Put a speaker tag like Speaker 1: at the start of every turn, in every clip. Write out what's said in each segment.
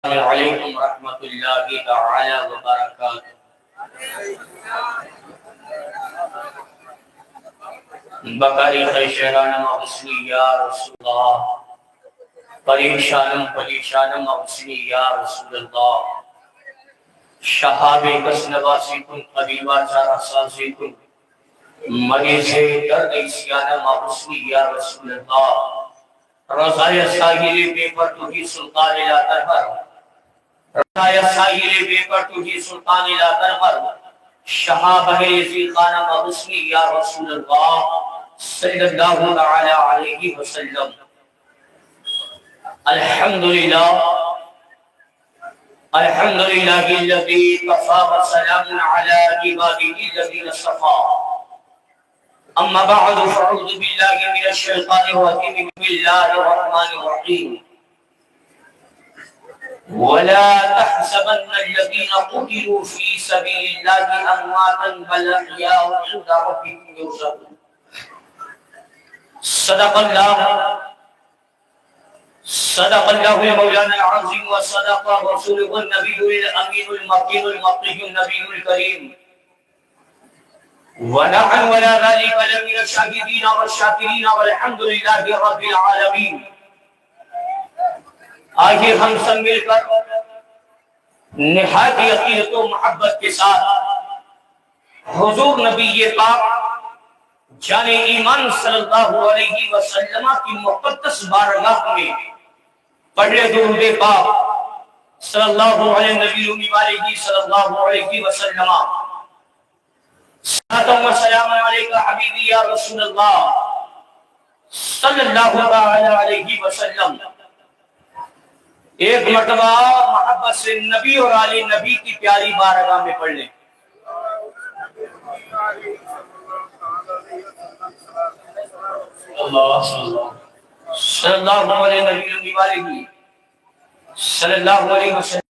Speaker 1: السلام علیکم ورحمۃ اللہ تعالی وبرکاتہ۔ بقاری خیشرانم اغسنی یا رسول اللہ، پریشانم اغسنی یا رسول اللہ، شہاب کس نواسی کن قریبا چارہ سازی کن، مریض درد اسیانم اغسنی یا رسول اللہ، رضای ساہلی بے پر تجھی سلطان لا ترہر، رضای ساہلی بے پر تجھی سلطان لا ترہر، شہاب یزی خانم اغسنی یا رسول اللہ صلی اللہ تعالی علیہ وسلم۔ الحمدللہ الذی کفا وسلام علی عبادہ الذین اصطفى، اما بعد فاعوذ باللہ من الشیطان الرجیم، بسم اللہ الرحمن الرحیم۔ ولا تحسبن الذين قتلوا في سبيل الله امواتا بل احياء عند ربهم يرزقون۔ صدق اللہ مولانا العظیم وصدق رسوله النبی الامین المکین المقی النبی الکریم، ونحن ولا ذلك لمن الشاهدين والشاكرين والحمد لله رب العالمين۔ آئیے ہم سب مل کر نہایت عقیدت و محبت کے ساتھ حضور نبی پاک جان ایمان صلی اللہ علیہ وسلم کی مقدس بارگاہ میں پڑھے درود پاک صلی اللہ علیہ نبی علیہ صلی اللہ علیہ وسلم۔ صلاۃ و سلام علیکہ حبیبی یا رسول اللہ صلی اللہ علیہ وسلم۔ ایک مرتبہ محبت سے نبی اور آل نبی کی پیاری بارگاہ میں پڑھ لیں۔ صلی اللہ علیہ نبی علیہ صلی اللہ علیہ وسلم۔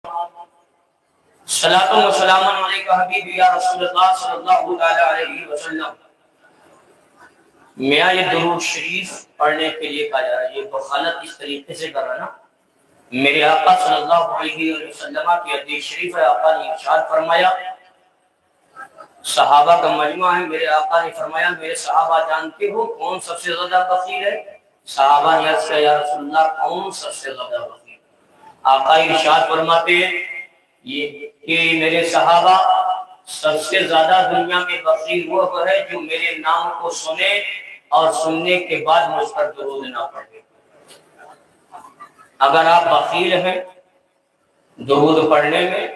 Speaker 1: صلاۃ و سلام علیکہ حبیبی یا رسول اللہ صلی اللہ علیہ وسلم۔ میاں یہ درود شریف پڑھنے کے لیے کہا جا رہا ہے، یہ بخالت اس طریقے سے کر رہا نا، میرے آقا صلی اللہ علیہ وسلم کی حدیث شریف ہے، آقا نے ارشاد فرمایا، صحابہ کا مجمع ہے، میرے آقا نے فرمایا میرے صحابہ جانتے ہو کون سب سے زیادہ بخیل ہے؟ صحابہ نے عرض کیا یا رسول اللہ کون سب سے زیادہ بخیل؟ آقا ارشاد فرماتے ہیں یہ کہ میرے صحابہ سب سے زیادہ دنیا میں بخیل وہ ہے جو میرے نام کو سنے اور سننے کے بعد مجھ پر درود نہ پڑھے۔ اگر آپ بخیل ہیں درود پڑھنے میں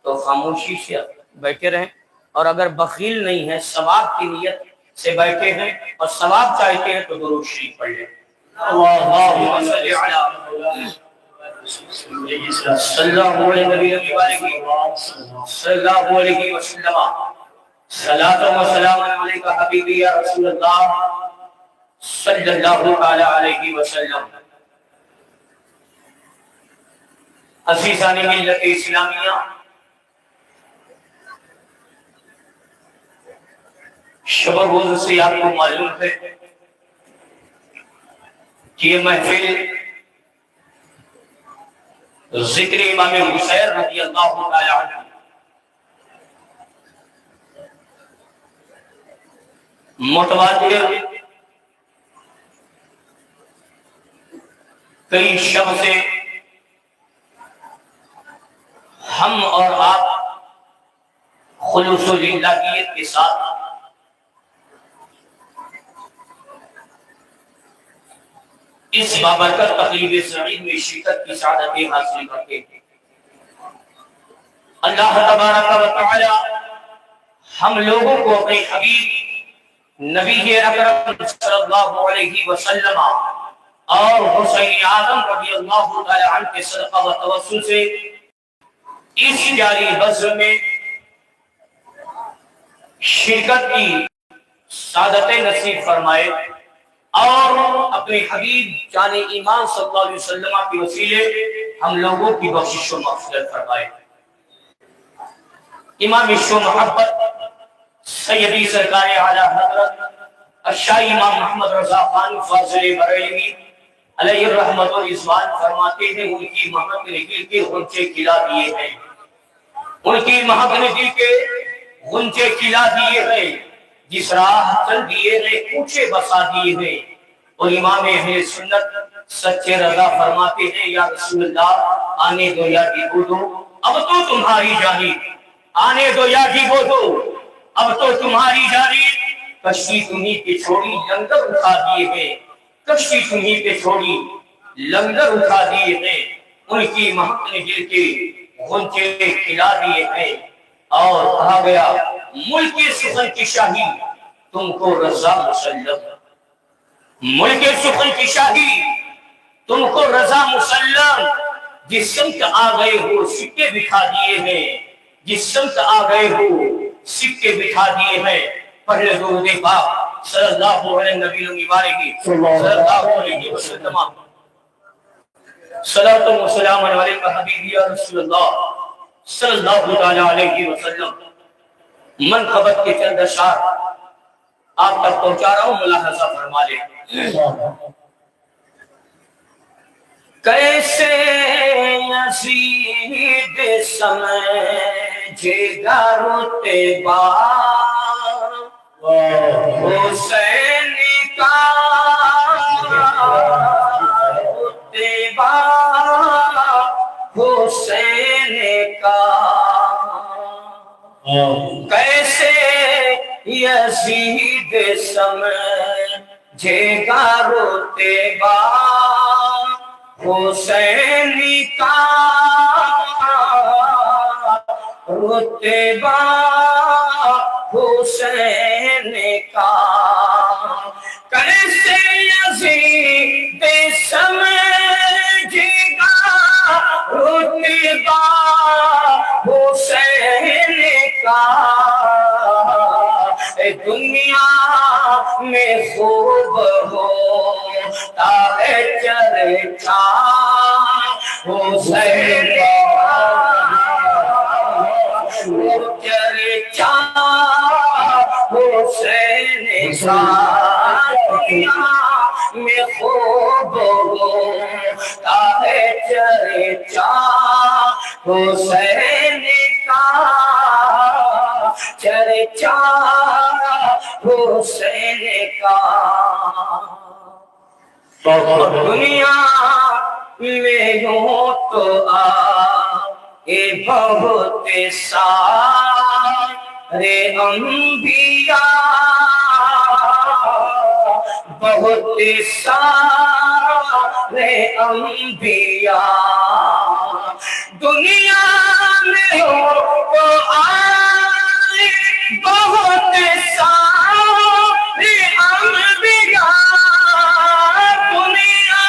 Speaker 1: تو خاموشی سے بیٹھے رہیں، اور اگر بخیل نہیں ہے ثواب کی نیت سے بیٹھے ہیں اور ثواب چاہتے ہیں تو درود شریف پڑھ لیں۔ اللہم صلی علی صلی اللہ علیہ نبی صلی اللہ علیہ وسلم۔ صلاۃ و سلام علیکہ حبیبی یا رسول اللہ صلی اللہ علیہ وسلم۔ عزیزان ملت اسلامیہ، شب روز سے آپ کو معلوم ہے کہ یہ محفل ذکر امام حسین رضی اللہ تعالی عنہ متواتر کئی شب سے ہم اور آپ خلوص و للہیت کے ساتھ اس بابرکت تقریب سعید میں شرکت کی سعادتیں حاصل کرتے ہیں۔ اللہ تبارک و تعالی ہم لوگوں کو اپنے حبیب نبی اکرم صلی اللہ علیہ وسلم اور حسین اعظم رضی اللہ تعالی عنہ کے صدقہ و توسل سے اس جاری بزم میں شرکت کی سعادت نصیب فرمائے اور اپنے حبیب جان ایمان صلی اللہ علیہ وسلم کے وسیلے ہم لوگوں کی بخشش و مغفرت فرمائے۔ امام عشق و محبت سیدی سرکار اعلی حضرت الشاہی امام محمد رضا خان فاضل بریلوی علیہ الرحمت و رضوان فرماتے ہیں ان کی مہک نے دل کے غنچے کھلا دیے ہیں، ان کی مہک نے دل کے غنچے کھلا دیے ہیں، جس راہ چل دیے ہیں کوچے بسا دیے ہیں۔ اور امام اہل سنت سچے رضا فرماتے ہیں یا رسول اللہ آنے دو یا جیبو دو اب تو تمہاری جانب، آنے دو یا جیبو دو اب تو تمہاری جانب، کشتی تمہیں پہ چھوڑی لنگر اٹھا دیے ہیں، کشتی تمہیں پہ چھوڑی لنگر اٹھا دیے ہیں، ان کی مہک نے دل کے غنچے کھلا دیے ہیں۔ اور کہا گیا ملک سخن کی شاہی تم کو رضا مسلم، ملک سخن کی شاہی تم کو رضا مسلم، جس سمت آ گئے ہو سکے بٹھا دیے ہیں، جس سمت آ گئے ہو سکے بٹھا دیے ہیں۔ پہلے درود پاک صلی اللہ علیہ نبی المبارک صلی اللہ علیہ وسلم، صلاۃ و سلام علیک حبیبی یا رسول اللہ صلی اللہ تعالی علیہ وسلم۔ منقبت کے چند اشعار آپ تک پہنچا رہا ہوں، ملاحظہ فرما لیں۔ کیسے یزید سمجھے گا رتبہ حسین کا، رتبہ حسین کا، کیسے یزید سمجھے گا رتبہ حسین کا، رتبہ حسین کا، کیسے یزید سمجھے گا رتبہ حسین کا، دنیا میں خوب ہوتا ہے چرچا حسین چرچا حسین کا، دنیا میں خوب ہوتا ہے چرچا حسین کا، چرچا حسین کا۔ دنیا میں یوں تو آئے بہت سارے انبیاء، بہت سارے انبیاء، دنیا میں یوں تو آئے بہت سارے انبیاء، دنیا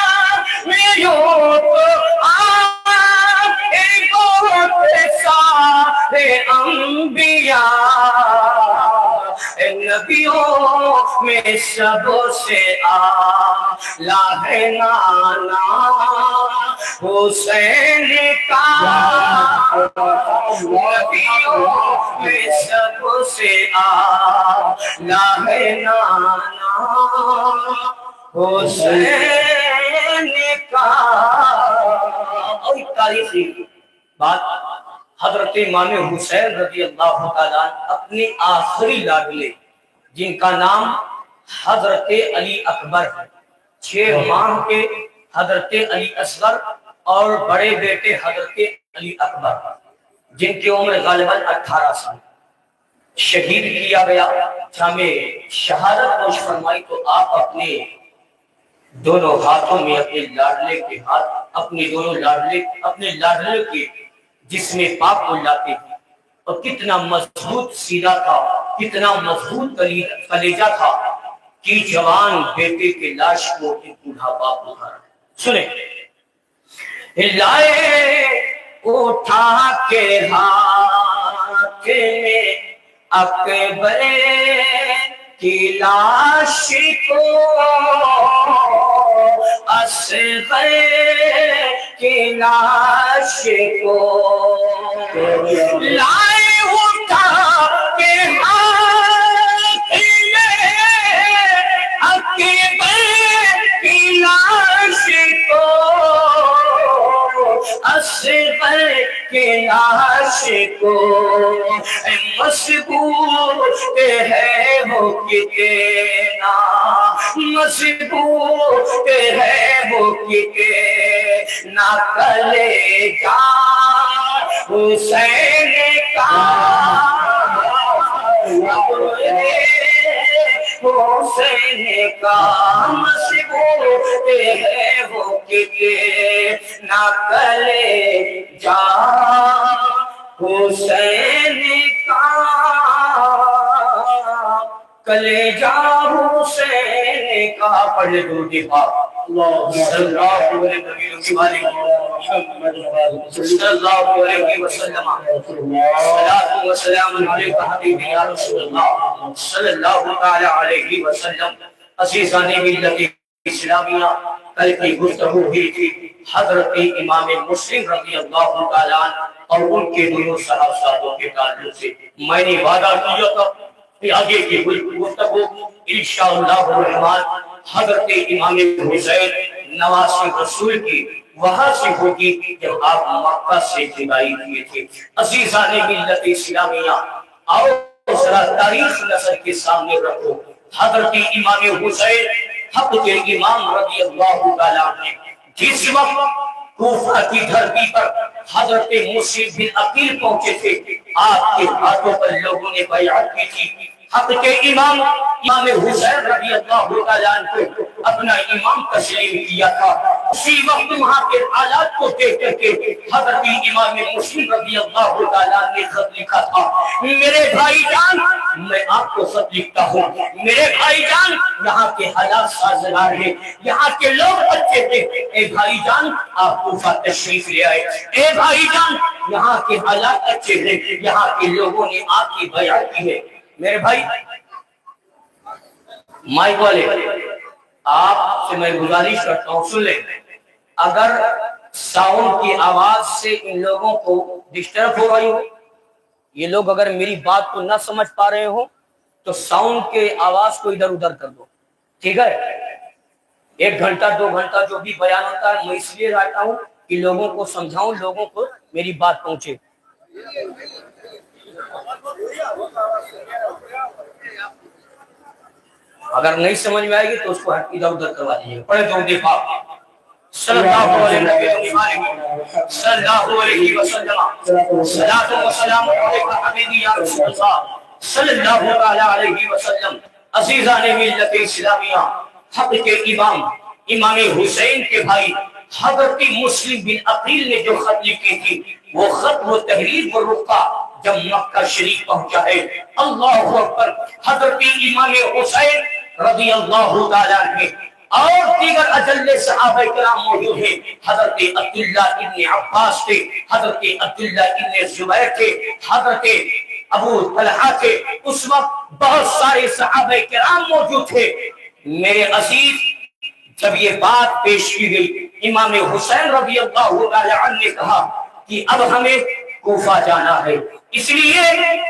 Speaker 1: میں یوں تو آئے بہت سارے انبیاء، نبیوں میں سب سے اعلیٰ ہے نانا حسین کا، نبیوں میں سب سے اعلیٰ ہے نانا حسین کا۔ اور ایک تاریخی بات، حضرت امام حسین رضی اللہ تعالیٰ اپنے آخری لاڈلے جن کا نام حضرت علی اکبر ہے، 6 ماہ کے حضرت علی اصغر اور بڑے بیٹے حضرت علی اکبر جن کی عمر غالباً 18 سال، شہید کیا گیا۔ جامع شہادت نوش فرمائی تو آپ اپنے دونوں ہاتھوں میں اپنے لاڈلے کے ہاتھ، اپنے دونوں لاڈلے، اپنے لاڈلے کے جسم پاک کو لاتے ہیں، اور کتنا مضبوط سینہ تھا، کتنا مضبوط کلیجہ تھا کہ جوان بیٹے کے لاش کو ایک بوڑھا باپ اٹھا۔ سنیں، لائے اٹھا کے ہاتھ میں اکبر کی لاش کو، اصغر کی لاش کو، لائے اٹھا کے ہاتھ میں اکبر کی لاش کے لاش کو مضبوط ہے وہ کتنا مضبوط ہے وہ کتنا کلیجہ حسین کا حسین کا مضبوط ہے وہ کتنا کلیجہ حسین کا کلیجہ حسین کا پڑھ درود پاک صلی اللہ علیہ وسلم صلاۃ و سلام علیک حبیبی یا رسول اللہ صلی اللہ تعالی علیہ وسلم۔ عزیزان ملت اسلامیہ، کل کی گفتگو ہوئی تھی حضرت امام مسلم رضی اللہ تعالی عنہ اور ان کے دونوں صحابہ کے تعلق سے۔ میں نے وعدہ کیا تھا کہ آگے کی گفتگو انشاءاللہ الرحمن حضرت امام حسین نواسہ رسول کی وہاں سے ہوگی جب آپ مکہ سے جدائی کیے تھے۔ عزیزان ملت اسلامیہ، آؤ ذرا تاریخ نظر کے سامنے رکھو۔ حضرت امام حسین حق کے امام رضی اللہ تعالیٰ نے جس وقت کوفہ کی دھرتی پر حضرت مسلم بن عقیل پہنچے تھے، آپ کے ہاتھوں پر لوگوں نے بیعت کی تھی۔ حق کے امام حسین رضی اللہ تعالیٰ عنہ کو اپنا امام تسلیم کیا تھا۔ اسی وقت وہاں کے حالات کو دیکھ کر کے حضرت امام مسلم رضی اللہ تعالیٰ نے خط لکھا تھا، میرے بھائی جان میں آپ کو خط لکھتا ہوں، میرے بھائی جان یہاں کے حالات سازگار ہیں، یہاں کے لوگ اچھے تھے، اے بھائی جان آپ کوفہ تشریف لے آئے، اے بھائی جان یہاں کے حالات اچھے ہیں، یہاں کے لوگوں نے آپ کی بیعت کی ہے۔ میرے بھائی مائک والے، آپ سے میں گزارش کرتا ہوں سن لیں، اگر ساؤنڈ کی آواز سے ان لوگوں کو ڈسٹرب ہو رہی ہو، یہ لوگ اگر میری بات کو نہ سمجھ پا رہے ہو تو ساؤنڈ کے آواز کو ادھر ادھر کر دو، ٹھیک ہے؟ 1 گھنٹہ 2 گھنٹہ جو بھی بیان ہوتا ہے میں اس لیے رہتا ہوں کہ لوگوں کو سمجھاؤں، لوگوں کو میری بات پہنچے۔ اگر نہیں سمجھ میں آئے گی تو اس کو ادھر ادھر کروا دیجیے۔ پڑھے درود پاک صلی اللہ علیہ وسلم، صلاۃ و سلام علیک حبیبی یا رسول اللہ صلی اللہ تعالی علیہ وسلم۔ عزیزان ملت اسلامیہ، حق کے امام حسین کے بھائی حضرت مسلم بن عقیل نے جو خط لکھی تھی، وہ خط و تحریر و رقعہ جب مکہ شریف پہنچا ہے، اللہ اکبر، حضرت امام حسین رضی اللہ تعالیٰ عنہ اور دیگر اجل صحابہ کرام موجود ہیں۔ حضرت عبداللہ ابن عباس تھے، حضرت عبداللہ ابن زبیر تھے، حضرت ابو طلحہ تھے، اس وقت بہت سارے صحابہ کرام موجود تھے۔ میرے عزیز، جب یہ بات پیش کی گئی، امام حسین رضی اللہ تعالیٰ عنہ نے کہا کہ اب ہمیں کوفہ جانا ہے، اس لیے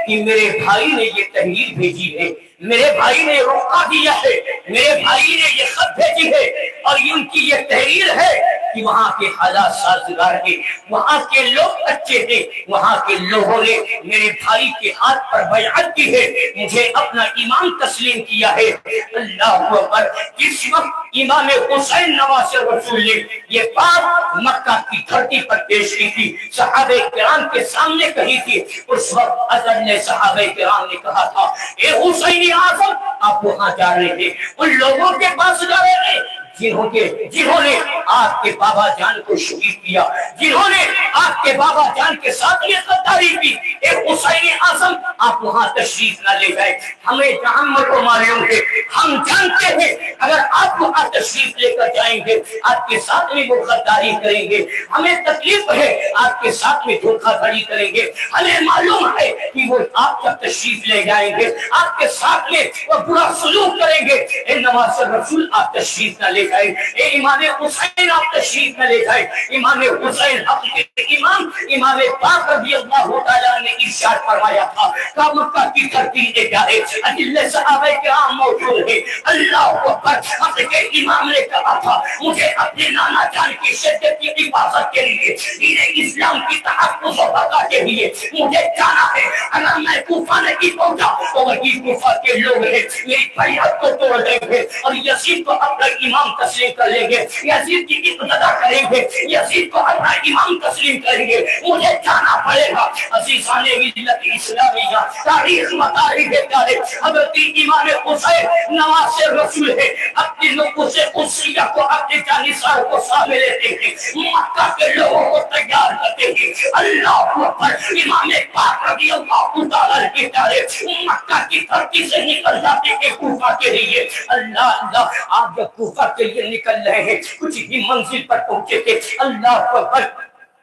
Speaker 1: کہ میرے بھائی نے یہ تحریر بھیجی ہے، میرے بھائی نے رقعہ دیا ہے، میرے بھائی نے یہ خط بھیجی ہے، اور ان کی یہ تحریر ہے کہ وہاں کے حالات سازگار ہیں، وہاں کے لوگ اچھے ہیں، وہاں کے لوگوں نے میرے بھائی کے ہاتھ پر بیعت کی ہے، مجھے اپنا امام تسلیم کیا ہے۔ اللہ اکبر، جس وقت امام حسین نواسہ رسول نے یہ بات مکہ کی دھرتی پر پیش کی تھی، صحابہ کرام کے سامنے کہی تھی، اس وقت اجل نے صحابہ کرام نے کہا تھا، اے حسینی اعظم، آپ وہاں جا رہے تھے، ان لوگوں کے پاس جا رہے تھے جنہوں نے آپ کے بابا جان کو شہید کیا، جنہوں نے آپ کے بابا جان کے ساتھ یہ غداری کی، اے حسین اعظم آپ وہاں تشریف نہ لے جائے، ہمیں جہنم کو معلوم ہے، ہم جانتے ہیں اگر آپ وہاں تشریف لے کر جائیں گے آپ کے ساتھ میں وہ غداری کریں گے، ہمیں تکلیف ہے آپ کے ساتھ میں دھوکہ دھڑی کریں گے، ہمیں معلوم ہے کہ وہ آپ جب تشریف لے جائیں گے آپ کے ساتھ میں وہ برا سلوک کریں گے، اے نواسہ رسول آپ تشریف نہ لے لے جائیں، اے امام حسین آپ تشریف نہ لے جائیں۔ امام حسین حق کے امام امام پاک رضی اللہ تعالیٰ نے ارشاد فرمایا تھا کہ مکہ کی دھرتی کے پیارے اجلے صحابہ کرام موجود ہیں، اللہ اکبر، حق کے امام نے کہا تھا مجھے اپنے نانا جان کی شدت کی حفاظت کے لیے، دین اسلام کی تحفظ و بقا کے لیے مجھے جانا ہے۔ اگر میں کوفہ نہیں پہنچا تو وہی کوفہ کے لوگ ہیں میری بیعت کو توڑ دیں گے اور یزید کو اپنا امام تسلیم کر لیں گے، یزید کی ابتدا کریں گے، یزید کو اپنا امام تسلیم کریں گے، مجھے جانا پڑے گا۔ عزیزان ملت اسلامیہ، تاریخ متاریخ پیارے، حضرت امام حسین نواز رسول ہے، اپنے لوگوں سے قدسیہ کو اپنے جانثار کو سامنے لیتے ہیں، مکہ کے لوگوں کو تیار کرتے ہیں۔ اللہ اکبر، امام پاک رضی اللہ تعالیٰ کے پیارے مکہ کی دھرتی سے نکل جاتے ہیں کوفہ کے لیے۔ اللہ اللہ، آپ جب کوفہ کے لیے نکل رہے ہیں کچھ ہی منزل پر پہنچے تھے، اللہ اکبر،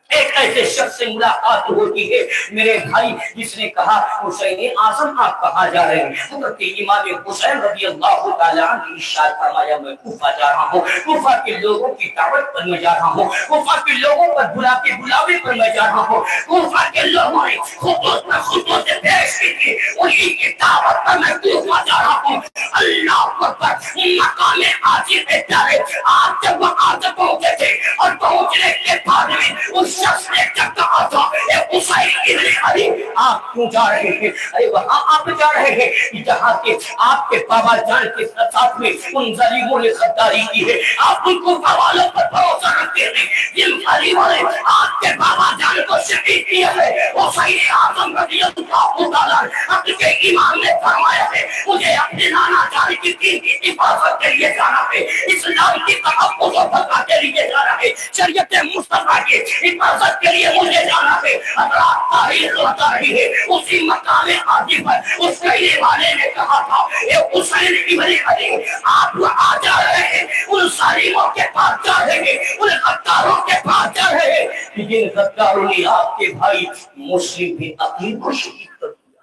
Speaker 1: ایک ایسے شخص سے ملاقات ہوتی ہے، میرے بھائی، جس نے کہا حسین اعظم آپ کہاں جا رہے ہیں؟ حضرت امام حسین رضی اللہ تعالیٰ نے ارشاد فرمایا میں کوفہ جا رہا ہوں، کوفہ کے لوگوں کی دعوت پر میں جا رہا ہوں، کوفہ کے لوگوں پر بلاوے پر میں جا رہا ہوں، کوفہ کے لوگوں نے خطوط سے پیش کی تھی، انہی کی دعوت پر میں کوفہ جا رہا ہوں۔ اللہ اکبر، مقام عاجز ہے پیارے، آپ جب وہاں سے پہنچے تھے اور پہنچنے کے بعد میں اس شخص نے جب کہا تھا اے حسین ابن علی آپ کیوں جا رہے ہیں؟ ارے وہاں آپ جا رہے ہیں جہاں کے آپ کے بابا جان کے ساتھ میں ان ظالموں نے غداری کی ہے، آپ ان کو والوں پر بھروسہ رکھتے ہیں، جن ظالموں نے آپ کے بابا جان کو شہید کیا ہے۔ حسین اعظم رضی اللہ تعالیٰ عنہ کے امام نے فرمایا ہے مجھے اپنے نانا جان کی دین کی حفاظت کے لیے جانا ہے، اسلام کی تحفظ و بقا کے لیے جانا ہے، شریعت مصطفیٰ کی حفاظت کے لیے مجھے جانا ہے۔ اگر آپ تاریخ بتا رہی ہے اسی مقام عاجز پر اس کہنے والے نے کہا تھا اے حسین ابن علی آپ وہاں جا رہے ہیں، ان ظالموں کے پاس جا رہے ہیں، ان غداروں کے پاس جا رہے ہیں، لیکن غداروں نے آپ کے بھائی مسلم بن عقیل کو شہید کر دیا۔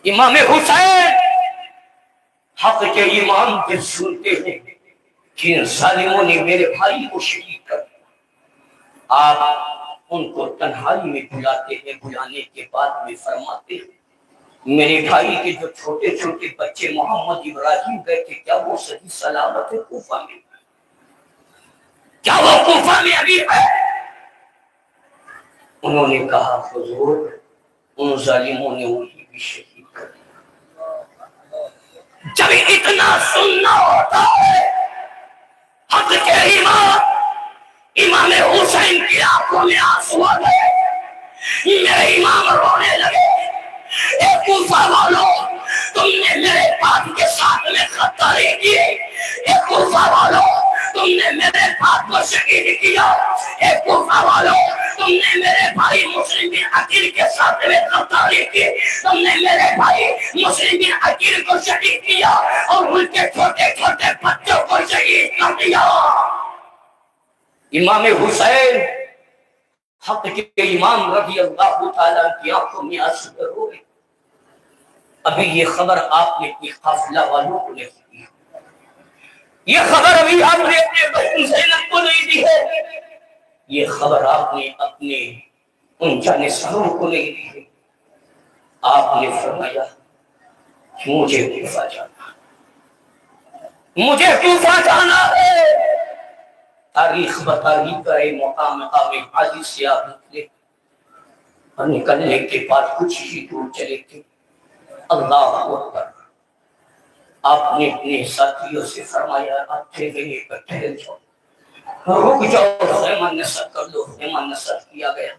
Speaker 1: امام حسین حق کے امام پھر سنتے ہیں کہ ظالموں نے میرے بھائی کو شہید کر دیا۔ آپ ان کو تنہائی میں بلاتے ہیں، بلانے کے بعد میں فرماتے ہیں میرے بھائی کے جو چھوٹے چھوٹے بچے محمد ابراہیم گئے تھے کیا وہ صحیح سلامت ہے کوفہ میں؟ کیا وہ کوفہ میں ابھی ہے؟ انہوں نے کہا حضور ان ظالموں نے وہی بھی شہید کر دیا۔ جب اتنا سننا ہوتا ہے حق کے امام حسین کی آنکھوں میں آنسو آ گئے، میرے امام رونے لگے، اے کوفہ والوں تم نے میرے باپ کے ساتھ میں غداری کی، اے کوفہ والوں تم نے میرے باپ کو شہید کیا، اے کوفہ والوں تم نے میرے بھائی مسلم بن عقیل کے ساتھ میں غداری کی، تم نے میرے بھائی مسلم بن عقیل کو شہید کیا اور ان کے چھوٹے چھوٹے بچوں کو شہید کر دیا۔ امام حسین حق کے امام رضی اللہ تعالیٰ کی آنکھوں میں آنسو ہو گئے۔ ابھی یہ خبر آپ نے اپنی قافلہ والوں کو نہیں دی، یہ خبر ابھی آپ نے اپنے بہن زینب کو نہیں دی ہے، یہ خبر آپ نے اپنے ان جانشینوں کو نہیں دی ہے۔ آپ نے فرمایا مجھے کوفہ جانا، مجھے کوفہ جانا ہے۔ تاریخ بتائی کرے مقام عالی سے آپ نکلے اور نکلنے کے بعد کچھ ہی دور چلے تھے، اللہ اکبر، آپ نے اپنے ساتھیوں سے فرمایا اٹھے گئے ٹھہر جاؤ، رک جاؤ، خیمہ نصب کر دو۔ خیمہ نصب کیا گیا۔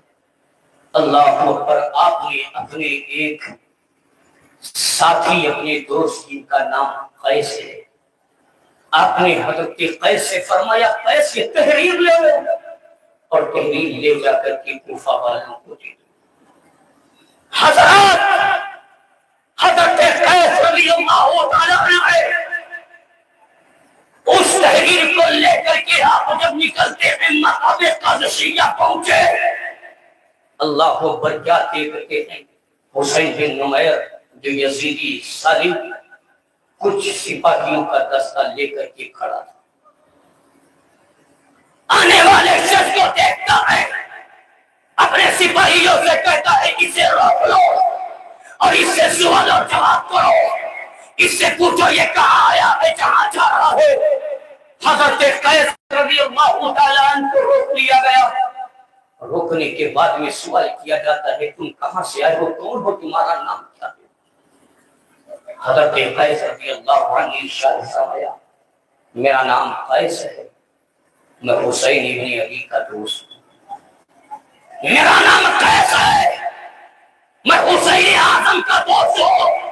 Speaker 1: اللہ اکبر، آپ نے اپنے ایک ساتھی اپنے دوست جن کا نام قیس ہے، آپ نے حضرت قیس سے فرمایا قیس یہ تحریر لے لو، اور تحریر لے جا کر کے کوفہ والوں کو دے دو۔ حضرت قیس رضی اللہ تعالیٰ عنہ اس تحریر کو لے کر کے آپ جب نکلتے ہیں مقام قادسیہ پہنچے، اللہ اکبر، کیا دیکھتے ہیں حسین بن نمیر جو یزیدی ظالم کچھ سپاہیوں کا دستہ لے کر کے کھڑا تھا. آنے والے شخص کو دیکھتا ہے، اپنے سپاہیوں سے کہتا ہے اسے روک لو اور اس سے سوال اور جواب کرو، اس سے پوچھو یہ کہاں آیا ہے، جہاں جا رہا ہے. حضرت قیس رضی اللہ تعالیٰ عنہ کو روک لیا گیا. روکنے کے بعد میں سوال کیا جاتا ہے تم کہاں سے آئے ہو، کون ہو، تمہارا نام کیا ہے؟ حضرت قیس رضی اللہ عنہ ارشاد فرمایا میرا نام قیس ہے، میں حسین ابن علی کا دوست ہوں. میرا نام قیس ہے، میں حسین اعظم کا دوست ہوں.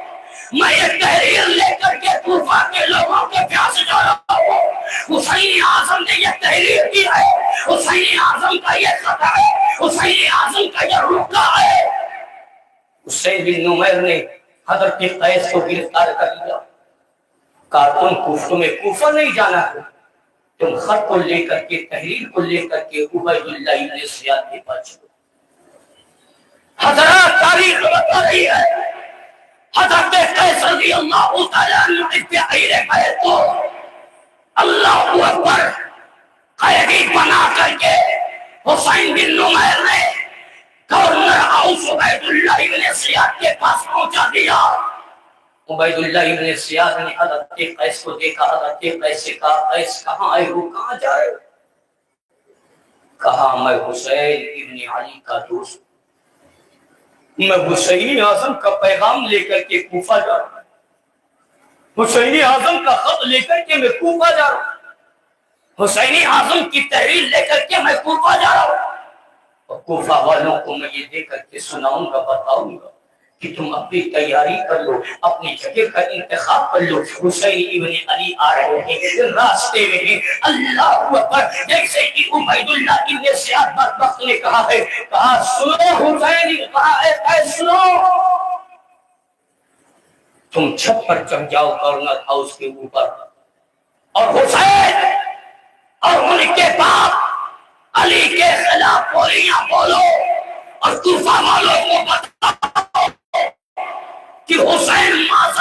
Speaker 1: میں یہ تحریر لے کر کے کوفہ کے لوگوں کے پیاس جا رہا ہوں. حسین اعظم نے یہ تحریر کی ہے، حسین اعظم کا یہ خط ہے، حسین اعظم کا یہ رکا ہے. حسین بن نمیر نے حضرت قیس کو گرفتار کر لیا. کہا تمہیں کوفہ نہیں جانا ہے، تم خط کو لے کر کے، تحریر کو لے کر کے عبید اللہ ابن زیاد کے پاس چلو. حضرات تاریخ بتا رہی ہے حضرت قیس رضی اللہ تعالیٰ عنہ تحریر گئے تو اللہ اکبر قیدی بنا کر کے حسین بن نمیر نے گورنر ہاؤس عبید اللہ ابن زیاد کے پاس پہنچا دیا. عبید اللہ ابن زیاد نے حضرت قیس کو دیکھا. حضرت قیس سے کہا قیس کہاں آئے ہو، کہاں جا رہے ہو؟ کہا میں حسین ابن علی کا دوست، میں حسین اعظم کا پیغام لے کر کے کوفہ جا رہا ہوں، حسین اعظم کا خط لے کر کے میں کوفہ جا رہا ہوں، حسین اعظم کی تحریر لے کر کے میں کوفہ جا رہا ہوں. اور کوفہ والوں کو میں یہ دے کر کے سناؤں گا، بتاؤں گا کہ تم اپنی تیاری کر لو، اپنی جگہ کا انتخاب کر لو. حسین ابن علی آ رہے ہیں، راستے میں ہیں. اللہ اکبر. جیسے کہ عبید اللہ ابن زیاد بدبخت نے کہا ہے، کہا سنو حسین، کہا اے سنو، تم چھت پر چڑھ جاؤ گورنر ہاؤس کے اوپر، اور حسین اور ان کے باپ علی کے خلاف بولیاں بولو، اور کوفہ والوں کو بتاؤ کہ حسین معاذ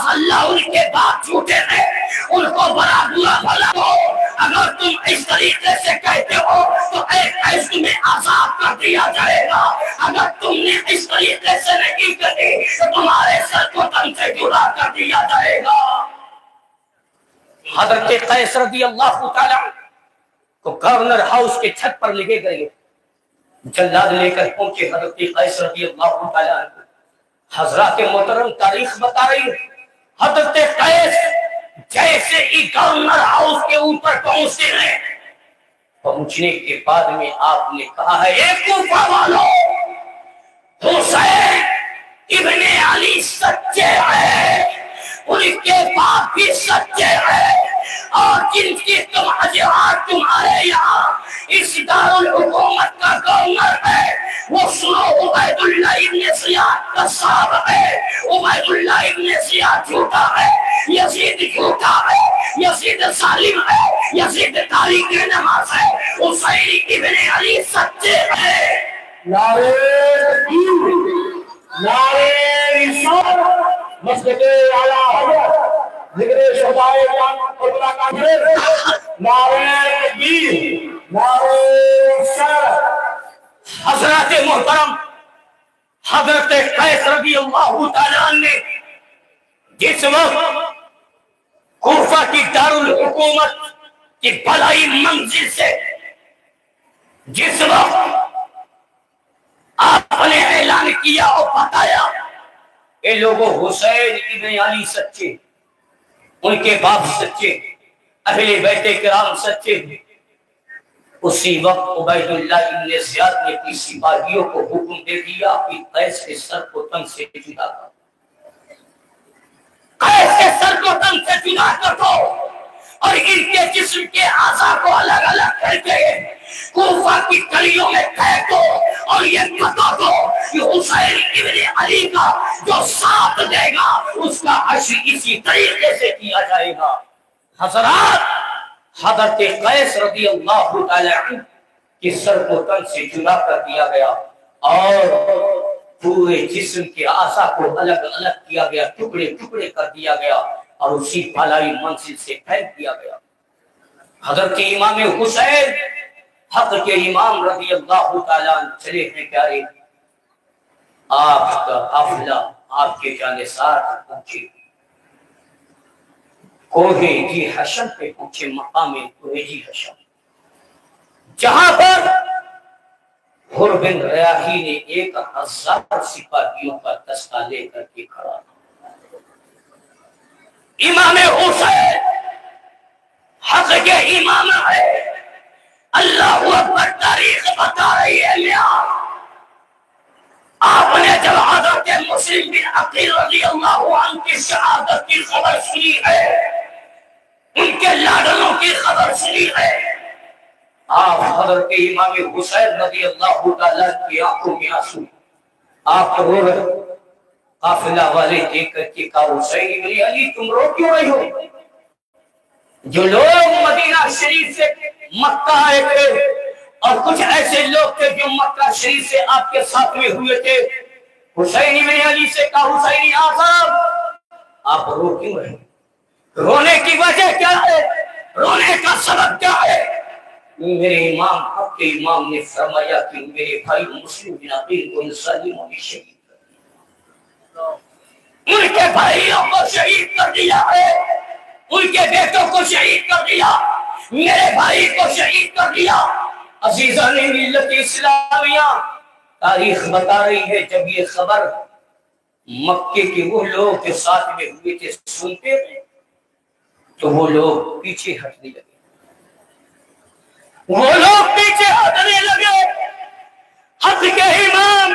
Speaker 1: اللہ ان کے باپ جھوٹے ہیں، ان کو بڑا برا بھلا ہو. اگر تم اس طریقے سے کہتے ہو تو ایک قیس تمہیں عذاب کر دیا جائے گا. اگر تم نے اس طریقے سے نہیں کہی تو تمہارے سر کو تن سے جدا کر دیا جائے گا. حضرت قیس رضی اللہ تعالیٰ کو گورنر ہاؤس کے چھت پر لگے گئے. جلاد لے کر پہنچے حضرت قیس رضی اللہ تعالیٰ عنہ. حضرات محترم تاریخ بتا رہی ہے حضرت قیس جیسے ہی گورنر ہاؤس کے اوپر پہنچتے ہیں، پہنچنے کے بعد میں آپ نے کہا ہے اے کوفہ والو، حسین ابن علی سچے ہیں، ان کے باپ بھی سچے ہیں، اور جن کی تم حضرات تمہارے یہاں اس دارالحکومت کا گورنر ہے وہ سنو عبید اللہ ابن زیاد کا صاحب ہے. عبید اللہ ابن زیاد جھوٹا ہے، یزید جھوٹا ہے، یزید ظالم ہے، یزید تاریخ نماز ہے، حسین ابن علی سچے ہیں.
Speaker 2: نعرہ تکبیر، نعرہ رسالت، مسجد اعلیٰ حضرت ذکر شہدائے کربلا کا نعرہ تکبیر، نعرہ رسالت.
Speaker 1: حضرات محترم، حضرت قیس رضی اللہ تعالیٰ عنہ نے جس وقت کوفہ کی دارالحکومت کی بلائی منزل سے جس وقت آپ نے اعلان کیا اور بتایا اے لوگوں حسین ابن علی سچے، ان کے باپ سچے، اہل بیت کرام سچے، اسی وقت عبید اللہ ابن زیاد نے اپنی سپاہیوں کو حکم دے دیا کہ قیس کے سر کو تن سے جدا کر، قیس کے سر کو تن سے جدا کر دو، اور ان کے جسم کے اعضاء کو الگ الگ کر کے کوفہ کی گلیوں میں پھینک دو، اور یہ بتا دو کہ حسین ابن علی کا جو ساتھ دے گا اس کا حشر اسی طریقے سے کیا جائے گا. حضرات، حضرت قیس رضی اللہ تعالی عنہ کے سر کو تن سے جدا کر دیا گیا، اور پورے جسم کے اعضاء کو الگ الگ کیا گیا، ٹکڑے ٹکڑے کر دیا گیا اور اسی بالائی منزل سے پھینک دیا گیا۔ حضرت امام حسین حق کے امام رضی اللہ تعالیٰ چلے ہیں پیارے، آپ کا قافلہ آپ کے جانثار تک پہنچے، کوہ جی حشم پہ پہنچے، مقام کوہ جی حشم، جہاں پر حر بن ریاحی نے 1000 سپاہیوں کا دستہ لے کر کے کھڑا تھا۔ امام حسین حق کے امام ہے، اللہ اکبر، تاریخ بتا رہی ہے میاں۔ آپ نے جب حضرت مسلم بن عقیل رضی اللہ عنہ کی شہادت کی خبر سنی ہے، ان کے لاڈلوں کی خبر سنی ہے، آپ حضرت امام حسین رضی اللہ تعالیٰ کی آنکھوں میں آنسو، آپ رو رہے ہو، قافلہ والے دیکھ کر کے کہا حسین ابن علی تم رو کیوں رہی ہو؟ جو لوگ مدینہ شریف سے مکہ آئے تھے اور کچھ ایسے لوگ تھے جو مکہ شریف سے آپ کے ساتھ میں ہوئے تھے، حسین ابن علی سے کہا حسین اعظم آپ رو کیوں رہے؟ رونے کی وجہ کیا ہے؟ رونے کا سبب کیا ہے؟ میرے امام حق کے امام نے فرمایا کہ میرے بھائی مسلم بن عقیل کو ظالموں نے شہید کر دیا، ان کے بھائیوں کو شہید کر دیا ہے، ان کے بیٹوں کو شہید کر دیا، میرے بھائی کو شہید کر دیا۔ عزیزان ملت اسلامیہ، تاریخ بتا رہی ہے جب یہ خبر مکے کے وہ لوگ جو ساتھ میں ہوئے تھے سنتے تھے تو وہ لوگ پیچھے ہٹنے لگے، وہ لوگ پیچھے ہٹنے لگے۔ حق کے امام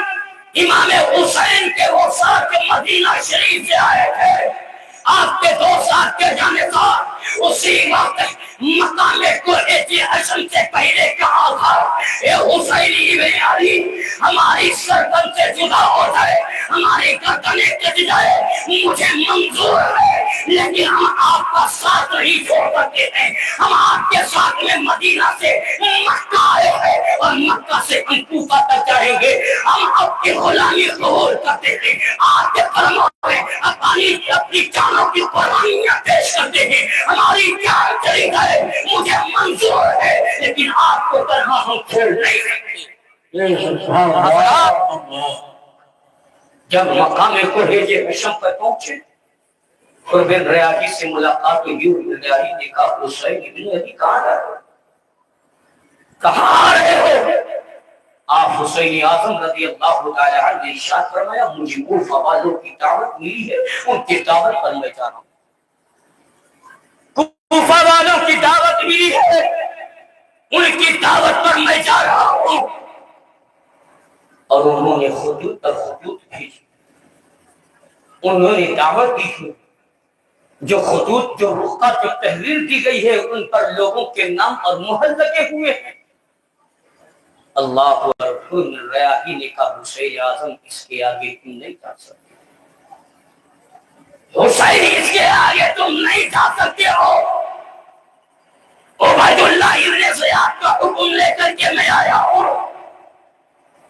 Speaker 1: امام حسین کے وہ ساتھ مدینہ شریف سے آئے تھے، آپ کے 2 ساتھ کے جانثار اسی وقت مقام کوہ جی حشم سے پہلے کہا تھا اے حسین ابن علی ہماری سرکن سے جدا ہو جائے، ہماری گردنیں کٹ جائے، مجھے منظور ہے، لیکن ہم آپ کا ساتھ نہیں چھوڑ سکتے ہیں، ہم آپ کے ساتھ میں مدینہ سے مکہ آئے ہیں اور مکہ سے ہم کوفہ تک جائیں گے، ہم آپ کی غلامی قبول کرتے ہیں، آپ کے فرمانوں میں اپنی جانوں کی قربانیاں پیش کرتے ہیں، ہماری جان چلی جائے مجھے منظور ہے، لیکن آپ کو تنہا ہم چھوڑ نہیں سکتے۔ جب مقام کوہ جی حشم پر پہنچے حر بن ریاحی سے ملاقات ہوئی، حر بن ریاحی نے کہا حسین ابن علی کہاں جا رہے ہو؟ کہاں آ رہے ہو؟ آپ حسین اعظم رضی اللہ تعالی عنہ نے ارشاد فرمایا مجھے کوفہ والوں کی دعوت ملی ہے، ان کی دعوت پر میں جا رہا ہوں، کوفہ والوں کی دعوت ملی ہے، ان کی دعوت پر میں جا رہا ہوں۔ اور انہوں نے خطوط پر خطوط بھیجی، انہوں نے دعوت دی، جو خطوط جو رخہ جو تحریر دی گئی ہے ان پر لوگوں کے نام اور مہر لگے ہوئے ہیں۔ اللہ اکبر، ریاحی نے کہا حسین اعظم اس کے آگے تم نہیں جا سکتے، حسین اس کے آگے تم نہیں جا سکتے ہو، عبید اللہ ابن زیاد کا حکم لے کر کے میں آیا ہوں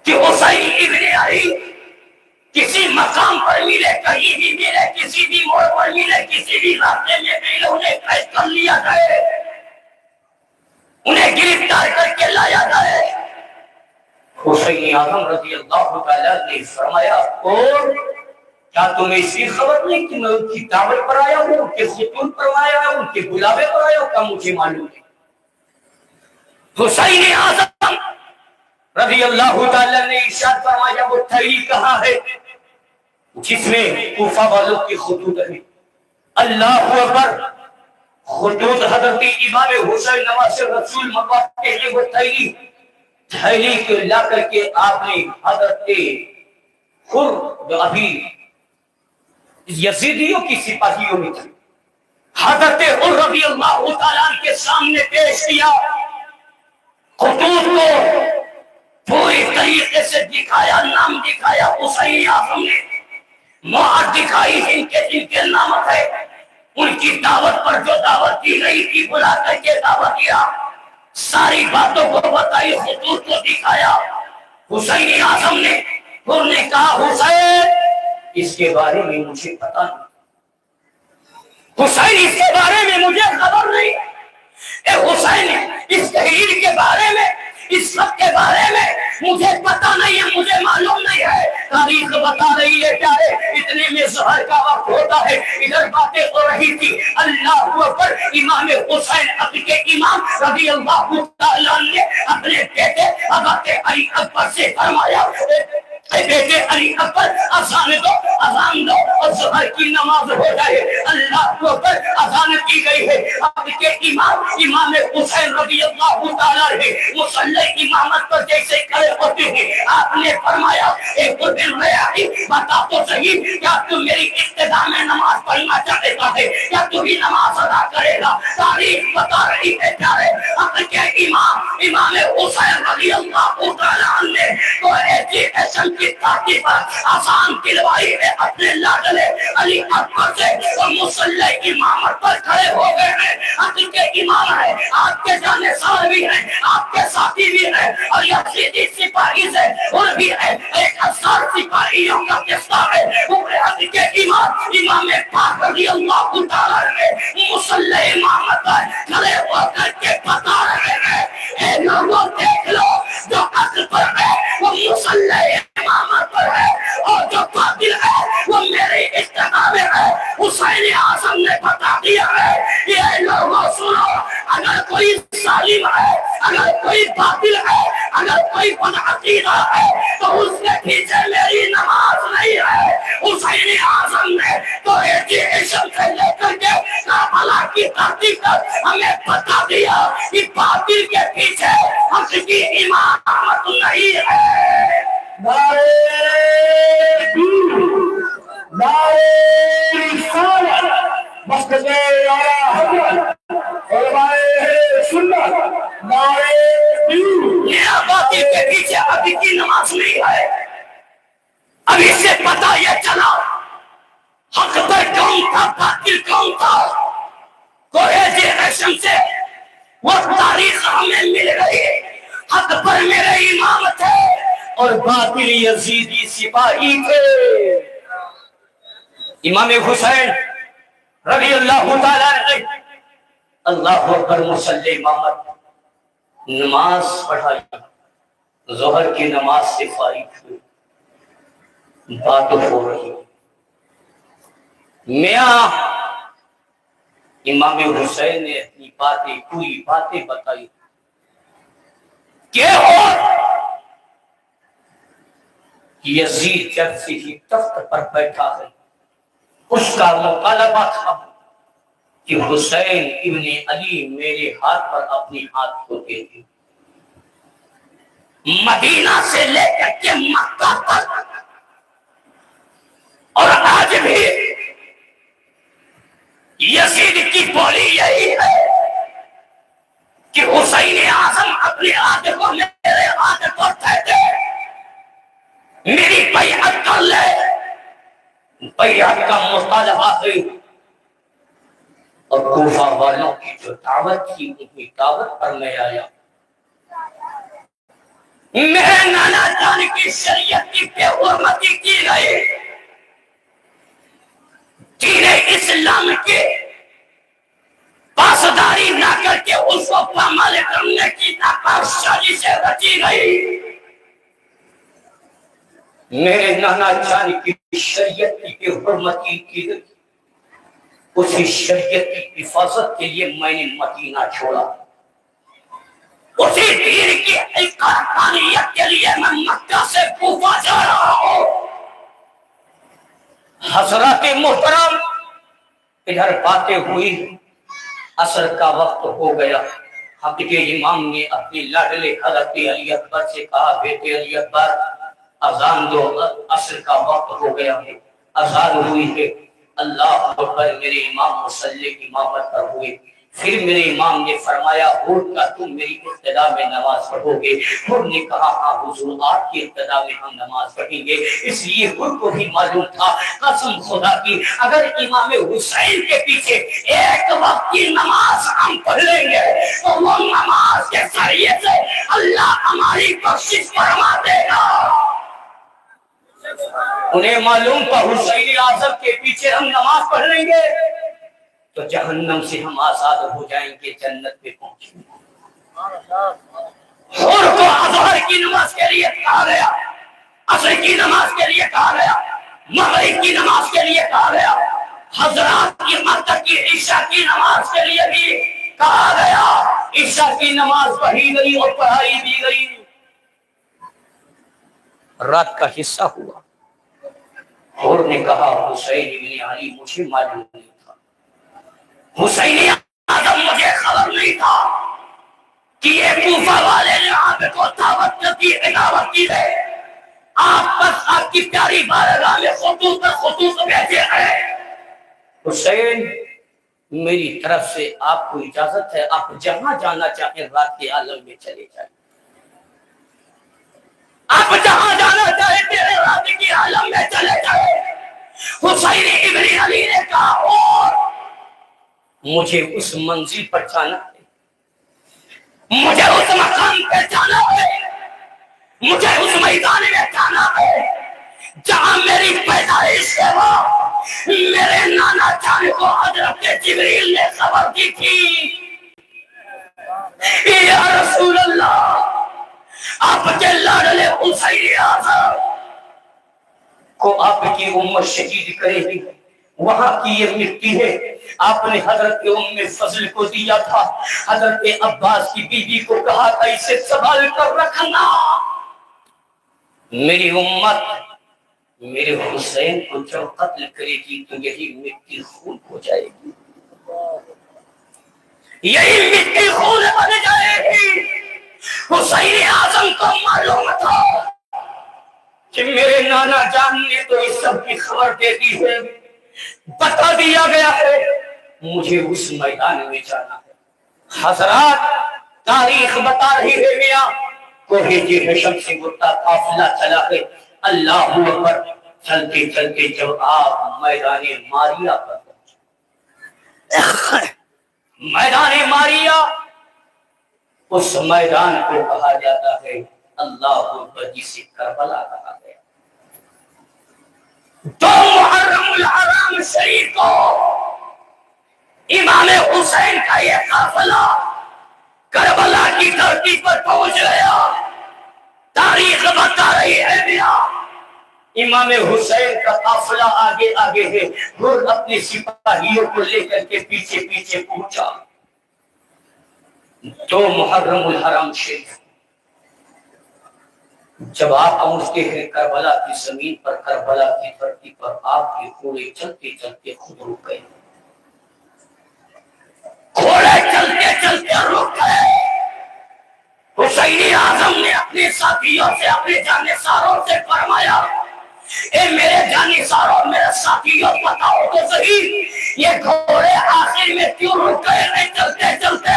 Speaker 1: کہ حسین ابن علی کسی مقام پر ملے، کہیں بھی ملے، کسی بھی موڑ پر ملے، کسی بھی راستے میں ملے، انہیں قید کر لیا جائے، انہیں گرفتار کر کے لایا جائے۔ حسین اعظم رضی اللہ تعالیٰ نے فرمایا اور کیا تمہیں اسی خبر نہیں کہ میں ان کی دعوت پر آیا ہوں، ان کے خطوط پر آیا ہوں، ان کے بلاوے پر آیا ہوں؟ کیا مجھے معلوم ہے؟ حسین اعظم رضی اللہ تعالیٰ نے ارشاد فرمایا وہ تھیلی کہاں ہے جس میں کوفہ والوں کی خطوط ہے؟ اللہ اکبر، خطوط حضرت امام حسین نواز رسول مبعوث کے لیے وہ تھیلی کو لا کر کے آپ نے حضرت خر جو ابھی یزیدیوں کی سپاہیوں میں تھے، حضرت خر رضی اللہ تعالیٰ کے سامنے پیش کیا، خطوط کو پوری طریقے سے دکھایا، نام دکھایا، حسین اعظم نے مہر دکھائی جن کے نام ہے، ان کی دعوت پر جو دعوت دی گئی تھی بلا کر کے دعوت دیا، ساری باتوں کو بتائی، خطوط کو دکھایا۔ حسین اعظم نے انہوں نے کہا حسین اس کے بارے میں مجھے پتا نہیں، حسین اس کے بارے میں مجھے خبر نہیں، اے حسین اس تحریر کے بارے میں، اس سب کے بارے میں مجھے پتا نہیں ہے، مجھے معلوم نہیں ہے۔ تاریخ بتا رہی ہے کیا ہے، اتنے میں ظہر کا وقت ہوتا ہے، ادھر باتیں ہو رہی تھی، اللہ اکبر، امام حسین اب کے امام رضی اللہ تعالیٰ نے اپنے بیٹے حضرت علی اکبر سے فرمایا اے بیٹے علی اکبر اذان دو اور ظہر کی نماز ہو جائے۔ اللہ اکبر، اذان کی گئی ہے، اب کے امام حسین رضی اللہ تعالیٰ نے مصلی امامت پر جیسے کھڑے ہوتے ہیں، آپ نے فرمایا اے بن ریاحی بتا تو صحیح، کیا تو میری ابتدا میں نماز پڑھنا چاہتا ہے، کیا تو بھی نماز ادا کرے گا؟ تاریخ بتا رہی ہے پیارے، اب کے امام حسین رضی اللہ تعالیٰ نے تو ایجوکیشن کی تاکہ پر آسان دلوائی ہے اپنے لاڈلے علی اکبر سے، اور مصلی امامت پر کھڑے ہو گئے ہیں۔ اب کے امام ہیں، آپ کے جانثار بھی ہیں، آپ کے ساتھی بھی ہیں، اور یزیدی سپاہی سے اور بھی ہے، ایک ہزار سپاہیوں کا قصہ ہے۔ پورے حد کے امام پاک رضی اللہ تعالیٰ نے مصلی امامت پر کھڑے ہو کر کے بتا رہے ہیں اے لوگوں دیکھ لو، جو حق پر ہے وہ مصلی امامت پر ہے، اور جو باطل ہے وہ میرے اتباع میں ہے۔ حسین اعظم نے بتا دیا ہے، یہ لوگوں سنو، اگر کوئی ظالم ہے، اگر کوئی باطل ہے، اگر کوئی بدعقیدہ ہے تو اس کے پیچھے میری نماز نہیں ہے۔ حسین اعظم نے تو ایجوکیشن سے لے کر کے کربلا کی دھرتی تک ہمیں بتا دیا کہ باطل کے پیچھے حق کی امامت نہیں ہے۔
Speaker 2: نعرہ نعرہ رسالت، مسجد اعلیٰ حضرت علماء سنت، نعرہ
Speaker 1: میرا باطل کے پیچھے ابھی کی نماز نہیں ہے۔ اب اس سے پتا یہ چلا حق پر کون تھا، باطل کون تھا، تو ایجوکیشن سے وہ تاریخ ہمیں مل گئی۔ حق پر میرے امام تھے اور باطل یزیدی سپاہی تھے۔ امام حسین رضی اللہ تعالیٰ عنہ اللہ اکبر مصلی امامت نماز پڑھائی، ظہر کی نماز سے فارغ ہوئی، بات ہو رہی میاں امام حسین نے اپنی باتیں پوری باتیں بتائی کہ یزید جب سے ہی تخت پر بیٹھا ہے اس کا مطالبہ تھا کہ حسین ابن علی میرے ہاتھ پر اپنی ہاتھ ہوتے تھے، مدینہ سے لے کر کے مکہ تک، اور آج بھی یزید کی بولی یہی ہے کہ حسین اعظم اپنے ہاتھ کو میرے ہاتھ پر کہتے میری بیعت کر لے۔ بیعت کا مطالبہ ہے، اور کوفہ والوں کی جو دعوت تھی انہی دعوت پر میں آیا۔ میرے نانا جان کی شریعت کی بے حرمتی کی گئی، دین اسلام کے پاسداری نہ کر کے اس کو پامال کرنے کی ناکام سازش رچی گئی۔ میرے نانا جان کی شریعت کی بے حرمتی کی گئی، اسی شریعت کی حفاظت کے لیے میں نے مدینہ چھوڑا، اسی دین کی حقانیت کے لیے میں مکہ سے کوفہ جا رہا ہوں۔ حضرات محترم، ادھر باتیں ہوئی، عصر کا وقت ہو گیا، حق کے امام نے اپنی لاڈلے حضرت علی اکبر سے کہا بیٹے علی اکبر اذان دو، عصر کا وقت ہو گیا ہے، اذان ہوئی ہے۔ اللہ اکبر، میرے امام مصلی امامت پر ہوئے، پھر میرے امام نے فرمایا اٹھ کر تم میری ابتدا میں نماز پڑھو گے؟ انہوں نے کہا ہاں حضور، آپ کی ابتدا میں ہم نماز پڑھیں گے۔ اس لیے ان کو بھی معلوم تھا، قسم خدا کی اگر امام حسین کے پیچھے ایک وقت کی نماز ہم پڑھ لیں گے تو وہ نماز کے ذریعے سے اللہ ہماری بخشش فرما دے گا۔ انہیں معلوم تھا حسین اعظم کے پیچھے ہم نماز پڑھ لیں گے تو جہنم سے ہم آزاد ہو جائیں گے، جنت پہ پہنچیں گے۔ اور کو اظہر کی نماز کے لیے کہا گیا، عصر کی نماز کے لیے کہا گیا، مغرب کی نماز کے لیے کہا گیا، حضرات کی مقتل کی عشاء کی نماز کے لیے بھی کہا گیا۔ عشاء کی نماز پڑھی گئی اور پڑھائی بھی گئی۔ رات کا حصہ ہوا اور نے کہا حسین ابن علی مجھے معلوم نہیں تھا، حسین اعظم مجھے خبر نہیں تھا کہ یہ کوفہ والے نے آپ کو دعوت کی دعوت کی ہے، آپ بس آپ کی پیاری بارگاہ میں خطوط پر خطوط بھیجے ہیں۔ حسین میری طرف سے آپ کو اجازت ہے، آپ جہاں جانا چاہیں رات کے عالم میں چلے جائیں، آپ جہاں جانا چاہیں تیرے رات کے عالم میں چلے جائیں۔ حسین ابن علی نے کہا اور مجھے اس منزل پر جانا ہے، مجھے اس مقام پہ جانا ہے، مجھے اس میدان میں جانا ہے جہاں میری پیدائش ہے۔ میرے نانا جان کو حضرت جبریل نے خبر دی تھی، یا رسول اللہ آپ کے لاڈلے حسین اعظم کو آپ کی امت شہید کرے گی، وہاں کی یہ مٹی ہے۔ آپ نے حضرت ام فضل کو دیا تھا، حضرت عباس کی بیوی کو کہا تھا اسے سنبھال کر رکھنا، میری امت میرے حسین کو جب قتل کرے گی تو یہی مٹی خون ہو جائے گی، یہی مٹی خون بن جائے گی۔ حسین اعظم کو معلوم تھا کہ میرے نانا جان نے تو اس سب کی خبر دے دی ہے، بتا دیا گیا ہے، مجھے اس میدان میں جانا ہے۔ حضرات تاریخ بتا رہی ہے میاں کوہ جہشم سے مدت قافلہ چلا ہے، اللہ اکبر، چلتے چلتے جب آپ میدان ماریا پر میدان ماریا، اس میدان کو کہا جاتا ہے اللہ اکبر جسے کربلا کہا گیا۔ تو محرم الحرام شریف کو امام حسین کا یہ قافلہ کربلا کی دھرتی پر پہنچ گیا۔ تاریخ بتا رہی ہے میاں امام حسین کا قافلہ آگے آگے ہے، اور اپنے سپاہیوں کو لے کر کے پیچھے پیچھے پہنچا۔ تو محرم الحرام شریف جب آپ پہنچتے ہیں کربلا کی زمین پر، کربلا کی دھرتی پر، آپ کے گھوڑے چلتے چلتے خود رک گئے، گھوڑے چلتے چلتے رک گئے۔ حسین اعظم نے اپنے ساتھیوں سے، اپنے جانثاروں سے فرمایا اے میرے جانثاروں، میرے ساتھیوں، بتاؤ تو صحیح یہ گھوڑے آخر میں کیوں رک گئے ہیں چلتے چلتے؟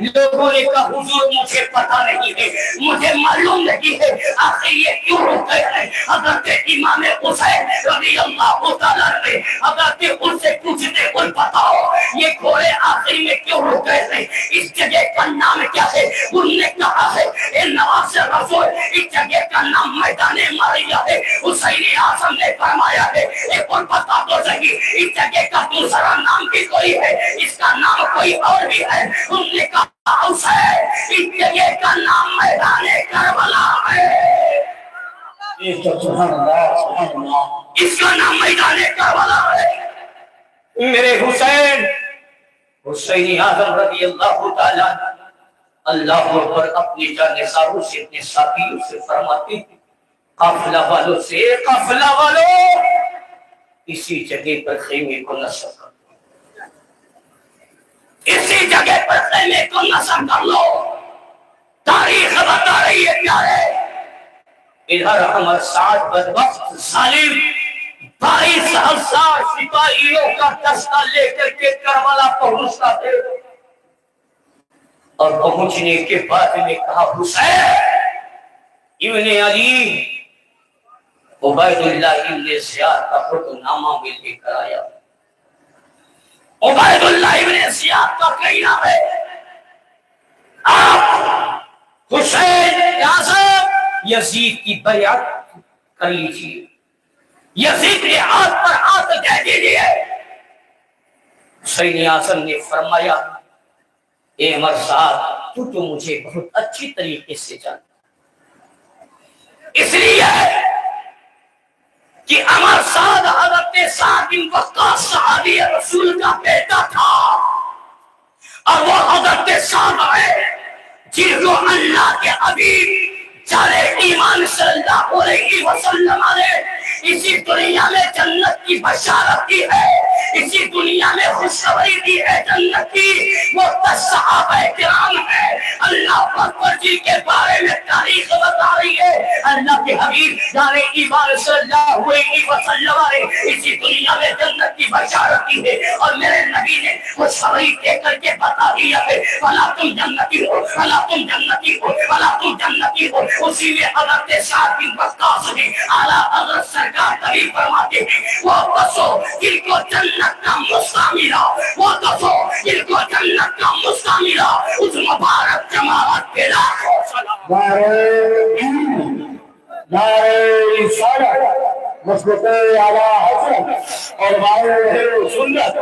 Speaker 1: لوگوں نے کہا حضور مجھے پتہ نہیں ہے، مجھے معلوم نہیں ہے آخر یہ کیوں رک گئے ہیں۔ حضرت امام حسین رضی اللہ تعالیٰ نے حضرت ان سے پوچھتے ہوئے بتاؤ یہ گھوڑے آخر میں کیوں رک گئے ہیں، اس جگہ کا نام کیا ہے؟ انہوں نے کہا ہے اے نواز رسول اس جگہ کا نام میدان ماریا ہے۔ حسین اعظم نے فرمایا ہے ایک اور بتا تو صحیح اس جگہ کا دوسرا نام بھی کوئی ہے، اس کا نام کوئی اور بھی ہے؟ انہوں نے کہا حسین اس جگہ کا نام میدان کربلا ہے، اس کا نام میدان کربلا ہے۔ میرے حسین حسین اعظم رضی اللہ تعالیٰ اللہ اکبر اپنی جانثاروں سے، اپنے ساتھیوں سے فرماتے ہیں قافلہ والوں سے، قافلہ والوں اسی جگہ پر خیمے کو نصب کر لو، اسی جگہ پر خیمے کو نصب کر لو۔ تاریخ بتا رہی ہے پیارے، ادھر عمر سعد بدبخت ظالم 22,000 سپاہیوں کا دستہ لے کر کے کربلا پہنچتا تھے، اور پہنچنے کے بعد میں کہا حسین ابن علی عبید اللہ ابن زیاد کا حکم نامہ میں لے کر آیا۔ عبید اللہ ابن زیاد کا کہنا ہے آپ حسین اعظم یزید کی بیعت کر لیجیے، یزید کے ہاتھ پر ہاتھ دے دیجیے۔ حسین اعظم نے فرمایا اے مرزاد تو مجھے بہت اچھی طریقے سے جانتا، اس لیے کہ امر سعد حضرت سعد بن وقاص صحابی رسول کا بیٹا تھا، اور وہ حضرت سعد ہے جن کو اللہ کے حبیب چارے ایمان صلی اللہ علیہ وسلم نے اسی دنیا میں جنت کی بشارت کی ہے، اسی دنیا میں خوشخبری دی ہے جنت کی۔ وہ 10 صحابہ کرام ہے اللہ اکبر جی کے بارے میں تاریخ بتا رہی ہے، اللہ کے حبیب چارے ایمان صلی اللہ علیہ وسلم نے اسی دنیا میں جنت کی بشارت کی ہے، اور میرے نبی نے خوشخبری دے کر کے بتا دیا ہے فلا تم جنتی ہو، فلا تم جنتی ہو، فلا تم جنتی ہو۔ اسی میں حضرت سعد بن وقاص نے اعلیٰ حضرت سرکار تعریف فرماتے ہیں وہ دسو جن کو جنت کا مسا ملا، وہ دسو جن کو جنت کا مسا ملا، اس مبارک جماعت پہ لاکھوں سلام۔
Speaker 2: نعرہ رسالت، مسلط اعلیٰ حضرت اور نعرہ سنت،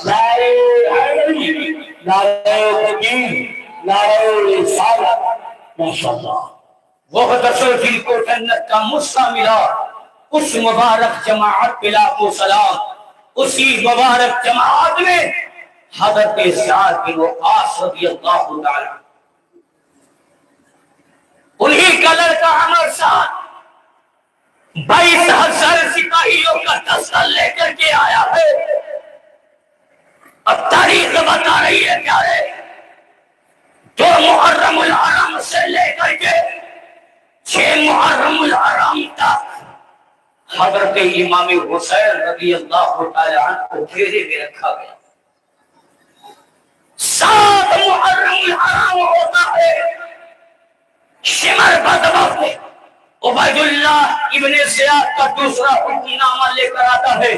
Speaker 2: نعرہ حیدری، نعرہ تکبیر، نعرہ رسالت، ماشاءاللہ۔
Speaker 1: وہ دسو جن کو جنت کا مسا ملا، اس مبارک جماعت پہ لاکھوں سلام۔ اسی مبارک جماعت میں حضرت سعد بن وقاص رضی اللہ تعالی انہی کا لڑکا عمر سعد 22,000 سپاہیوں کا دستہ لے کر کے آیا ہے، اب تاریخ بتا رہی ہے پیارے، 2 محرم الحرام سے لے کر کے 6 محرم الحرام تک حضرت امام حسین رضی اللہ تعالی عنہ کو گھیرے میں رکھا گیا۔ 7 محرم الحرام ہوتا ہے، شمر بدبخت عبید اللہ ابن زیاد کا دوسرا حکم نامہ لے کر آتا ہے،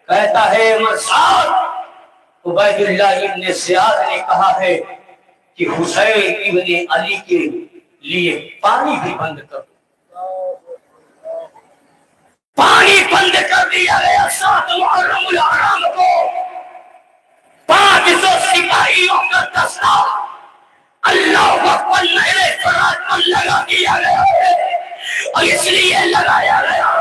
Speaker 1: کہتا ہے مرساد عبید اللہ ابن زیاد نے کہا ہے کہ حسین ابن علی کے لیے پانی بھی بند کر دو۔ پانی بند کر دیا گیا 7 محرم الحرام کو، 500 سپاہیوں کا دستہ اللہ اکبر نہرے فرات پر لگا دیا گیا ہے، اور اس لیے لگایا گیا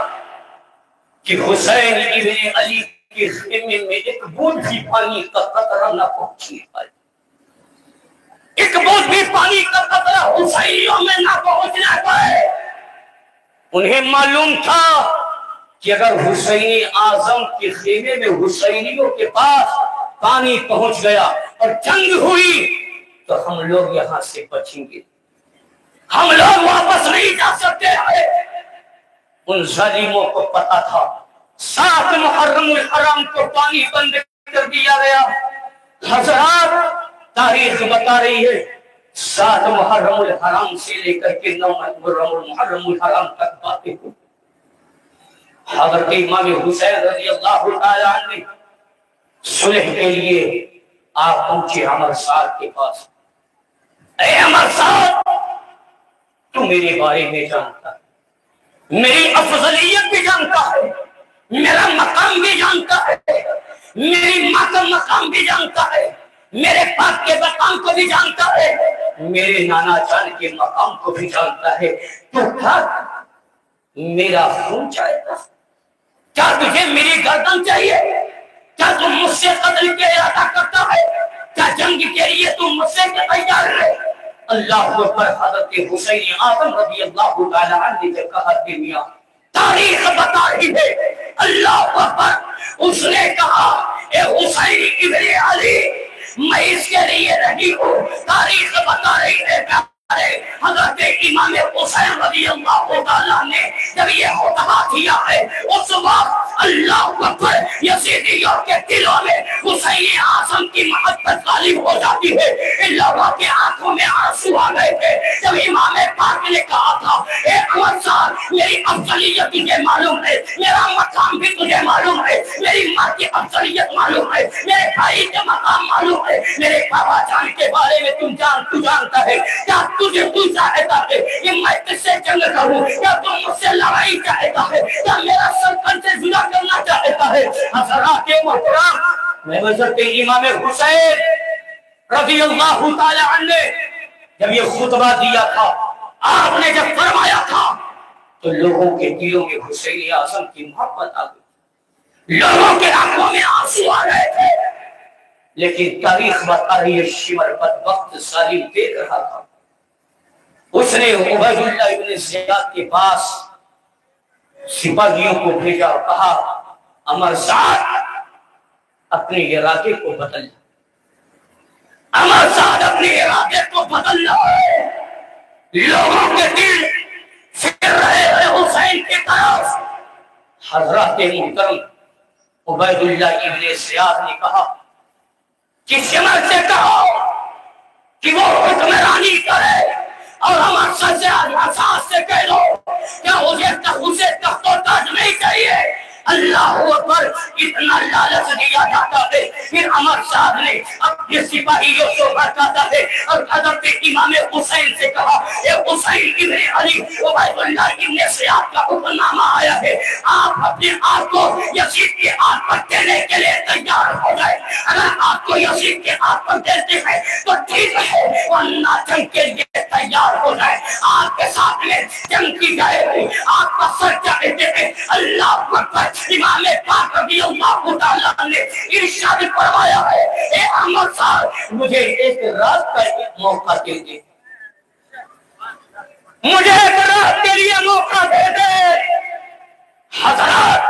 Speaker 1: کہ حسین ابن علی کے خیمے میں ایک بوند بھی پانی کا قطرہ نہ پہنچنے پائے، ایک بوند بھی پانی کا قطرہ حسینیوں میں نہ پہنچنا پائے۔ انہیں معلوم تھا کہ اگر حسین اعظم کے خیمے میں حسینیوں کے پاس پانی پہنچ گیا اور جنگ ہوئی تو ہم لوگ یہاں سے بچیں گے، ہم لوگ واپس نہیں جا سکتے ہیں۔ ان ظالموں کو پتا تھا 7 محرم الحرام کو پانی بند کر دیا گیا۔ حضرات تاریخ بتا رہی ہے 7 محرم الحرام سے لے کر کے 9 محرم الحرام تک باتیں ہوئی۔ حضرت امام حسین رضی اللہ تعالی عنہ نے صلح کے لیے آپ پہنچے عمر سعد کے پاس۔ اے عمر سعد، تو میرے بارے میں جانتا ہے، میری افضلیت بھی جانتا ہے، میرا مقام بھی جانتا ہے، میری ماں کا مقام بھی جانتا ہے، میرے باپ کے مقام کو بھی جانتا ہے، میرے نانا جان کے مقام کو بھی جانتا ہے، تو کیا میرا خون چاہتا؟ کیا تجھے میری گردن چاہیے؟ کیا تم مجھ سے قتل کے ارادہ کرتا ہے؟ کیا جنگ کے لیے تم مجھ سے تیار ہے؟ اللہ اکبر۔ حضرت حسین اعظم رضی اللہ تعالی عنہ نے جب کہا کہ میاں تاریخ بتا رہی ہے، اللہ اکبر، اس نے کہا اے حسین ابن علی میں اس کے لیے رہی ہوں۔ تاریخ بتا رہی ہے حضرت امام حسین رضی اللہ تعالیٰ نے جب یہ خطبہ دیا ہے، اس وقت اللہ اکبر یزیدیوں کے دلوں میں حسین اعظم کی محبت غالب ہو جاتی ہے۔ ان لوگوں کے آنکھوں میں آنسو آ گئے تھے جب امام پاک نے کہا تھا اے عمر صاحب میری افضلیت تجھے معلوم ہے، میرا مقام بھی تجھے معلوم ہے، میری ماں کی افضلیت معلوم ہے، میرے بھائی کے مقام معلوم ہے، میرے بابا جان کے بارے میں تو جانتا ہے۔ کیا تجھے تو چاہتا ہے کہ میں تجھ سے جنگ کروں؟ کیا تم مجھ سے لڑائی چاہتا ہے؟ کیا میرا سر پر سے حضرات محترم، میں حضرت امام حسین رضی اللہ تعالی عنہ نے جب یہ خطبہ دیا تھا، آپ نے جب فرمایا تھا تو لوگوں کے دلوں میں حسین اعظم کی محبت آ گئی، لوگوں کے آنکھوں میں آنسو آ رہے تھے، لیکن تاریخ بتا رہی ہے شمر بدبخت ظالم دیکھ رہا تھا۔ اس نے عبید اللہ ابن زیاد کے پاس سپاہیوں کو بھیجا اور کہا امر سعد اپنے ارادے کو بدل، امر سعد اپنے ارادے کو بدل رہا ہے، لوگوں کے دل پھر رہے ہیں حسین کی طرف۔ حضرات محترم، عبید اللہ ابن زیاد نے کہا کہ شمر سے کہو کہ وہ حکمرانی کرے، اور ہم سچے احساس سے کہہ دو کیا اسے تخت و تاج نہیں چاہیے؟ اللہ اکبر، اتنا لالچ دیا جاتا ہے۔ پھر امر صاحب نے اپنے سپاہیوں کو بھڑکاتا ہے اور حضرت امام حسین سے کہا اے حسین ابن علی، عبید اللہ ابن زیاد کا حکم نامہ آیا ہے، آپ اپنے آپ کو یزید کے ہاتھ پر دینے کے لیے تیار ہو جائے۔ اگر آپ کو یزید کے ہاتھ پر دیتے ہیں تو ٹھیک ہے، ورنہ جنگ کے لیے تیار ہو جائے، آپ کے ساتھ میں جنگ کی جائے گی، آپ کا سر چاہتے ہیں۔ اللہ اکبر، امام پاک رضی اللہ تعالیٰ نے ارشاد فرمایا ہے اے احمد صاحب مجھے ایک رات کا موقع دے دے، مجھے ایک رات کے لیے موقع دے دے۔ حضرات،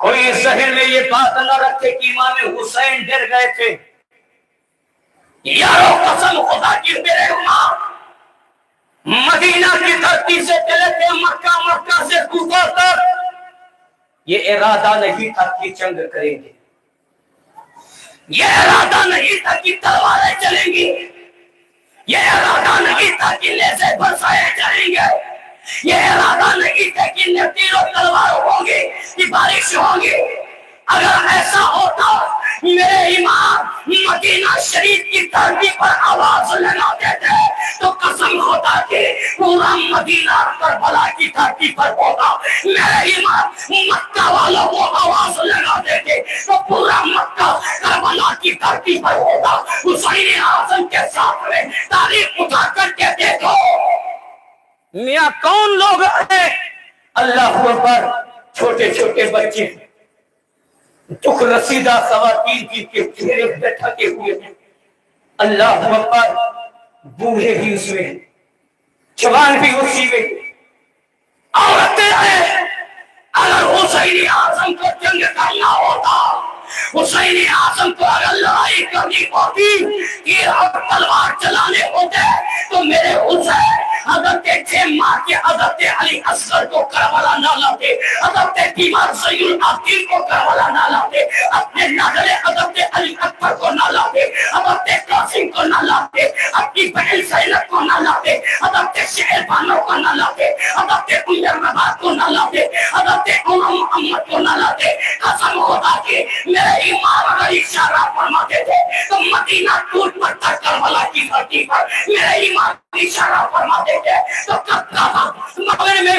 Speaker 1: کوئی ذہن میں یہ بات نہ رکھے کہ امام حسین ڈر گئے تھے۔ یارو قسم خدا کی، میرے امام مدینہ کی دھرتی سے چلے تھے مکہ، مکہ سے کوفہ تک، یہ ارادہ نہیں تھا کہ جنگ کریں گے، یہ ارادہ نہیں تھا کہ تلواریں چلیں گی، یہ ارادہ نہیں تھا کہ نیزے برسائے جائیں گے، یہ ارادہ نہیں تھا کہ تیر و تلوار ہوں گی، کہ بارش ہوگی۔ اگر ایسا ہوتا میرے امام مدینہ شریف کی دھرتی پر آواز لگاتے تھے تو قسم خدا کہ پورا مدینہ کربلا کی دھرتی پر ہوتا۔ میرے امام مکہ والوں کو آواز لگاتے تھے تو پورا مکہ کربلا کی دھرتی پر ہوتا۔ حسین اعظم کے ساتھ میں تاریخ اٹھا کر کے دیکھو میاں کون لوگ ہیں، اللہ اکبر، چھوٹے چھوٹے بچے دکھ رسیدہ خواتین کی چہرے پہ ٹھکے ہوئے ہیں، اللہ اکبر، بوڑھے بھی اس میں، جوان بھی اسی میں، عورتیں ہیں۔ اگر حسین اعظم کو جنگ کرنا ہوتا، حسین اعظم کو اگر لڑائی کرنی ہوتی، تیر اور تلوار چلانے ہوتے تو میرے حسین حضرت 6 ماہ کے حضرت علی اصغر کو کربلا نہ لاتے، حضرت بیمار زین العابدین کو کربلا نہ لاتے، اپنے لاڈلے حضرت علی اکبر کو نہ لاتے، حضرت قاسم کو نہ لاتے، اپنی بہن زینب کو نہ لاتے، حضرت شہربانو کو نہ لاتے، حضرت رباط کو نہ لاتے، حضرت محمد کو نہ لاتے۔ قسم خدا کی، میرے امام اگر اشارہ فرماتے تھے تو مدینہ ٹوٹ پڑتا کربلا کی دھرتی پر، میرے امام اشارہ فرماتے تھے تو کبتا تھا، مگر میں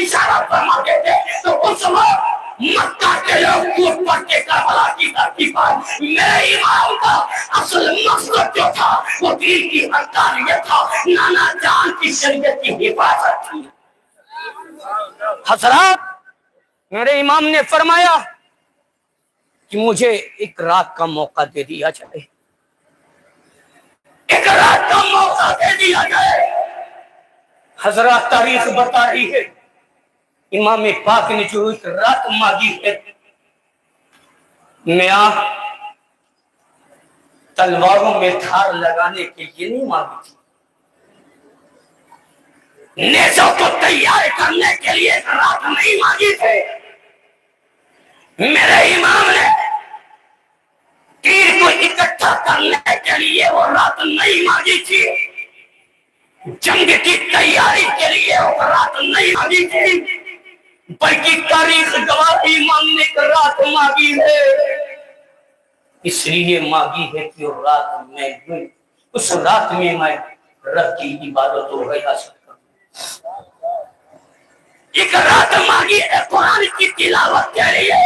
Speaker 1: اشارہ فرماتے تھے تو اس وقت مکہ کے لوگ ٹوٹ پڑتے کربلا کی دھرتی پر۔ میرے امام کا اصل مقصد جو تھا وہ دین کی حقانیت تھا، نانا جان کی شریعت کی حفاظت تھی۔ حضرات، میرے امام نے فرمایا کہ مجھے ایک رات کا موقع دے دیا جائے، ایک رات کا موقع دے دیا جائے۔ حضرات، تاریخ بتا رہی ہے امام پاک نے جو ایک رات مانگی ہے، میاں تلواروں میں دھار لگانے کے لیے نہیں مانگی تھی، نیزوں کو تیار کرنے کے لیے ایک رات نہیں مانگی تھے۔ میرے امام نے تیر کو اکٹھا کرنے کے لیے وہ رات نہیں مانگی تھی، جنگ کی تیاری کے لیے وہ رات نہیں مانگی تھی، بلکہ تاریخ گواہی مانگنے کی رات مانگی ہے۔ اس لیے مانگی ہے کہ وہ رات میں اس رات میں میں رب کی عبادت و ریاضت کروں، ایک رات مانگی ہے قرآن کی تلاوت کے لیے،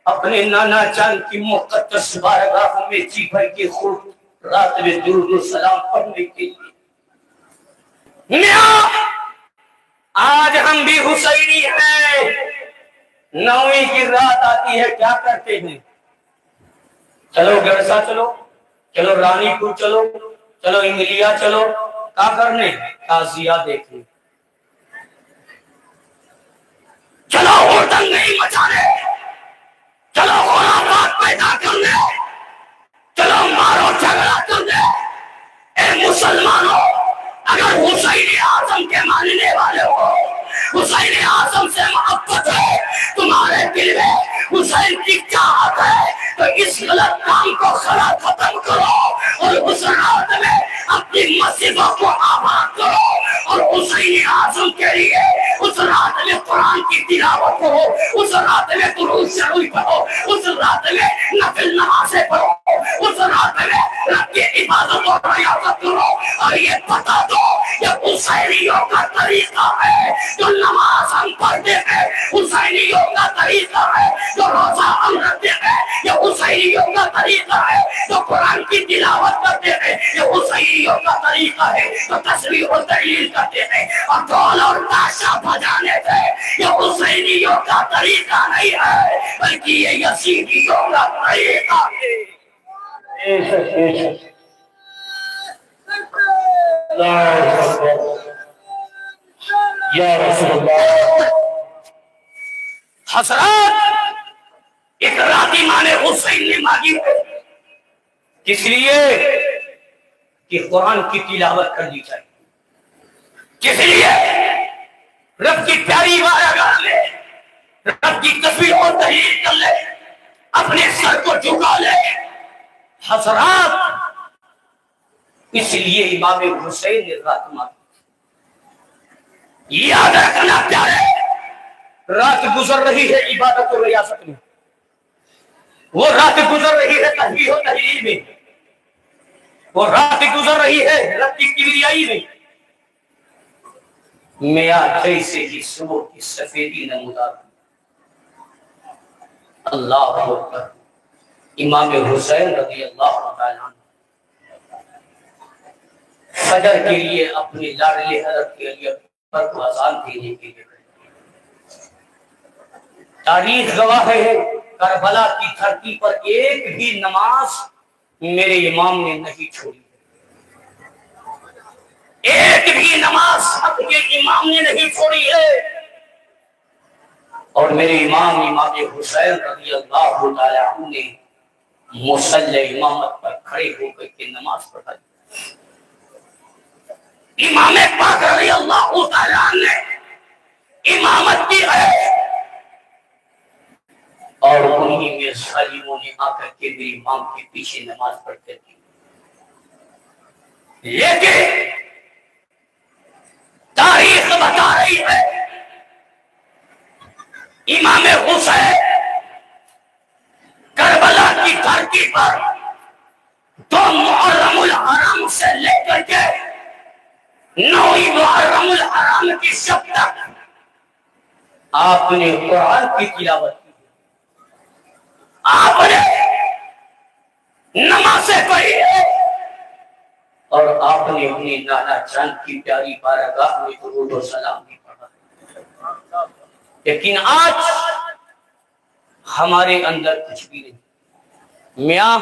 Speaker 1: اپنے نانا جان کی مقدس بارگاہ میں جی بھر کے خوب رات میں درود و سلام پڑھنے کے لیے. میاں آج ہم بھی حسینی ہیں. 9ویں کی رات آتی ہے کیا کرتے ہیں؟ چلو گرسا چلو، چلو رانی پور چلو، چلو انگلیا چلو، کیا کرنے؟ تعزیہ دیکھنے. چلو ہوٹل نہیں مچانے، چلو خرافات پیدا کرنے، چلو مارو جھگڑا کرنے. اے مسلمانوں، اگر حسین اعظم کے ماننے والے ہو، حسین اعظم سے محبت ہے تمہارے دل میں، حسین کی چاہت ہے، تو اس غلط کام کو ختم کرو اور اس رات میں اپنی مسجدوں کو آباد کرو اور حسین اعظم کے لیے اس رات میں قرآن کی تلاوت کرو، اس رات میں درود شریف پڑھو، اس رات میں نفل نمازیں پڑھو، اس رات میں رب کی عبادت اور ریاضت کرو. اور یہ بتا دو یہ حسینیوں کا طریقہ ہے جو نماز ہم پڑھتے ہیں، حسینیوں کا طریقہ ہے جو روزہ ہم رکھتے ہیں، یہ حسینیوں کا طریقہ ہے جو قرآن کی تلاوت کرتے ہیں، یہ حسینیوں کا طریقہ ہے جو تصویر و تحلیل کرتے ہیں اور ڈھول اور تاشا بجانے سے. یہ حسینیوں کا طریقہ نہیں ہے بلکہ یہ یزیدیوں کا طریقہ ہے.
Speaker 2: یا رسول اللہ.
Speaker 1: حضرات ایک رات امام حسین نے مانگی ہے، کس لیے؟ کہ قرآن کی تلاوت کرنی چاہیے. کس لیے؟ رب کی پیاری بارگاہ میں رب کی تصویر اور تحلیل کر لے، اپنے سر کو جھکا لے. حضرات اس لیے امام حسین نے رات مانگی. یاد رکھنا پیارے، رات گزر رہی ہے عبادت و ریاست میں، وہ رات گزر رہی ہے تسبیح و تحلیل میں، وہ رات گزر رہی ہے رب کی کبریائی میں. میاں جیسے ہی صبح کی سفیدی نمودار. اللہ اکبر. امام حسین رضی اللہ تعالیٰ فجر کے لیے اپنے لاڈلے حضرت کے لیے پر کو اذان دینے کے لیے. تاریخ گواہ ہے کربلا کی دھرتی پر ایک بھی نماز میرے امام نے نہیں چھوڑی، ایک بھی نماز حق کے امام نے نہیں چھوڑی ہے. اور میرے امام امام حسین رضی اللہ تعالیٰ عنہ نے مصلی امامت پر کھڑے ہو کر کے نماز پڑھائی. امام پاک رضی اللہ تعالیٰ عنہ نے امامت کی ہے اور انہی میں ظالموں نے آ کر کے میرے امام کے پیچھے نماز پڑھتے تھے. لیکن تاریخ بتا رہی ہے امام حسین کربلا کی دھرتی پر 2 محرم الحرام سے لے کر کے 9 محرم الحرام کی شب تک آپ نے قرآن کی تلاوت کی، آپ نے نمازیں پڑھی ہے اور آپ نے اپنی نانا جان کی پیاری بارگاہ میں درود و سلام بھی پڑھا. لیکن آج ہمارے اندر کچھ بھی نہیں. میاں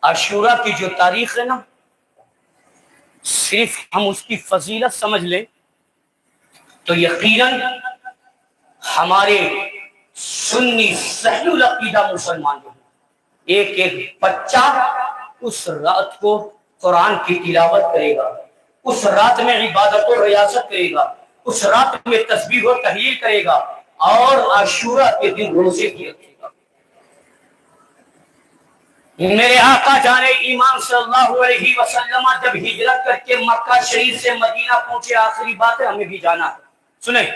Speaker 1: عاشورہ کی جو تاریخ ہے نا، صرف ہم اس کی فضیلت سمجھ لیں تو یقیناً ہمارے سنی صحیح العقیدہ مسلمان جو ایک ایک بچہ اس رات کو قرآن کی تلاوت کرے گا، اس رات میں عبادت و ریاضت کرے گا، اس رات میں تسبیح و تحلیل کرے گا اور عاشورہ کے دن روزے بھی رکھے گا. میرے آقا جان ایمان صلی اللہ علیہ وسلم جب ہجرت کر کے مکہ شریف سے مدینہ پہنچے، آخری بات ہے ہمیں بھی جانا ہے، سنیں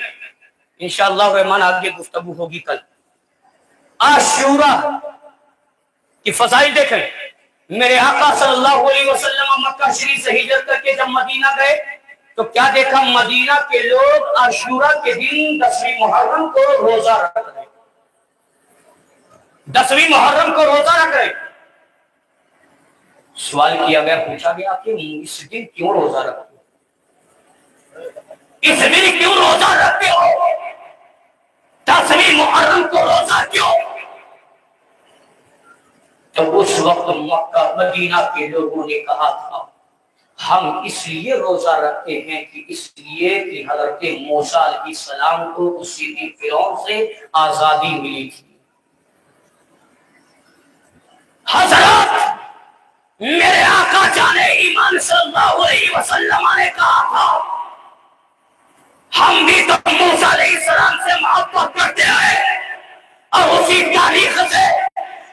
Speaker 1: انشاءاللہ الرحمن آگے گفتگو ہوگی کل. عاشورہ کی فضائل دیکھیں. میرے آقا صلی اللہ علیہ وسلم مکہ شریف سے ہجرت کر کے جب مدینہ گئے تو کیا دیکھا؟ مدینہ کے لوگ عاشورہ کے دن 10 محرم کو روزہ رکھ رہے. 10ویں محرم کو روزہ رکھ رہے. سوال کیا گیا, پوچھا گیا کہ اس دن کیوں روزہ رکھتے ہو, اس دن کیوں روزہ رکھتے ہو, 10ویں محرم کو روزہ کیوں؟ تو اس وقت مکہ مدینہ کے لوگوں نے کہا تھا ہم اس لیے روزہ رکھتے ہیں کہ اس لیے کہ حضرت موسیٰ علیہ السلام کو اسی دن فرعون سے آزادی ملی تھی. حضرت میرے آقا جانے ایمان صلی اللہ علیہ وسلم نے کہا تھا ہم بھی تو موسیٰ علیہ السلام سے محبت کرتے ہیں, اور اسی تاریخ سے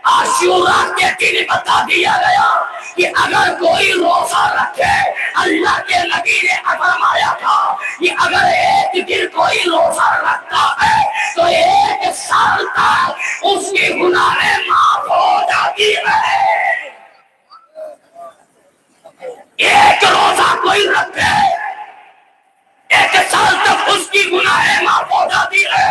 Speaker 1: عاشوراء کے دن بتا دیا گیا کہ اگر کوئی روزہ رکھے, اللہ کے نبی نے فرمایا تھا کہ اگر ایک دن کوئی روزہ رکھتا ہے تو 1 سال تک اس کی گناہیں معاف ہو جاتی ہے. ایک روزہ کوئی رکھے 1 سال تک اس کی گناہیں معاف ہو جاتی ہے.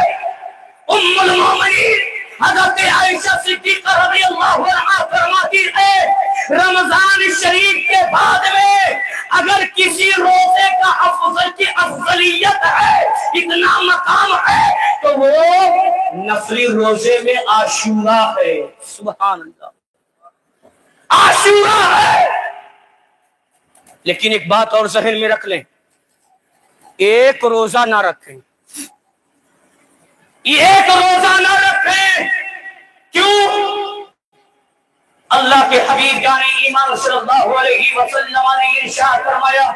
Speaker 1: ام المومنین حضرت عائشہ صدیقہ رضی اللہ عنہا فرماتی ہے رمضان شریف کے بعد میں اگر کسی روزے کا افضلیت ہے, اتنا مقام ہے, تو وہ نفلی روزے میں عاشوراء ہے. سبحان اللہ, عاشوراء ہے. لیکن ایک بات اور ذہن میں رکھ لیں, ایک روزہ نہ رکھیں, ایک روزہ نہ رکھیں. کیوں؟ اللہ کے حبیب جانے ایمان صلی اللہ علیہ وسلم نے ارشاد فرمایا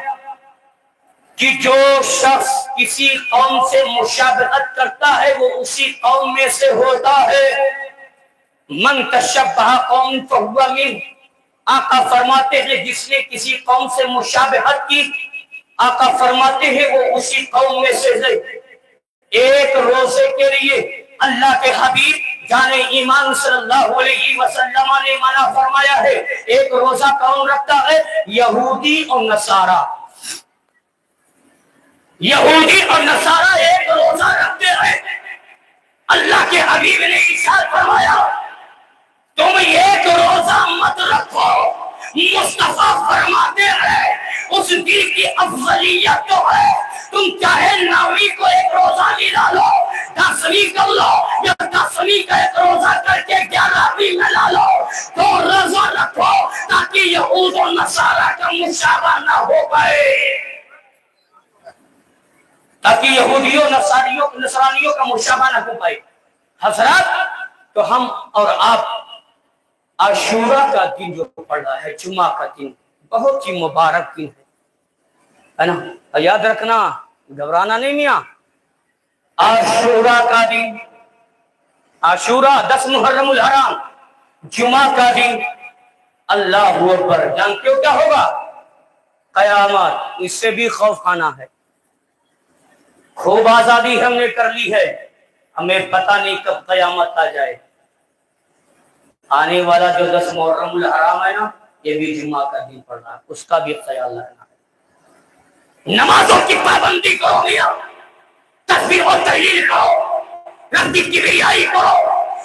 Speaker 1: کہ جو شخص کسی قوم سے مشابہت کرتا ہے وہ اسی قوم میں سے ہوتا ہے. من تشبہ قوم فہو من, آقا فرماتے ہیں جس نے کسی قوم سے مشابہت کی, آقا فرماتے ہیں وہ اسی قوم میں سے ہے. ایک روزے کے لیے اللہ کے حبیب جانے ایمان صلی اللہ علیہ وسلم نے منع فرمایا ہے. ایک روزہ کون رکھتا ہے؟ یہودی اور نصارہ. یہودی اور نصارہ ایک روزہ رکھتے ہیں. اللہ کے حبیب نے ارشاد فرمایا تم ایک روزہ مت رکھو. مصطفیٰ فرماتے ہیں اس دن کی افضلیت تو ہے, تم چاہے 9ویں کو ایک روزہ لا لو, 10ویں کر لو, یا 10ویں کا ایک روزہ کر کے 11ویں میں لا لو, تو روزہ رکھو تاکہ یہود و نصارہ کا مشابہ نہ ہو پائے, تاکہ یہودیوں نصرانیوں کا مشابہ نہ ہو پائے. حضرات, تو ہم اور آپ عاشوراء کا دن جو پڑ رہا ہے, جمعہ کا دن, بہت ہی مبارک دن ہے نا. یاد رکھنا, گھبرانا نہیں میاں. عاشوراء کا دن, عاشوراء 10 محرم الحرام, جمعہ کا دن. اللہ اکبر, جانتے ہو کیا ہوگا؟ قیامت. اس سے بھی خوف کھانا ہے. خوب آزادی ہم نے کر لی ہے, ہمیں پتہ نہیں کب قیامت آ جائے. آنے والا جو 10 محرم الحرام ہے نا, یہ بھی جمعہ کا دن پڑ رہا ہے, اس کا بھی خیال رکھنا ہے. نمازوں کی پابندی کرو میاں, تسبیح و تحلیل کرو, رب کی کبریائی کرو,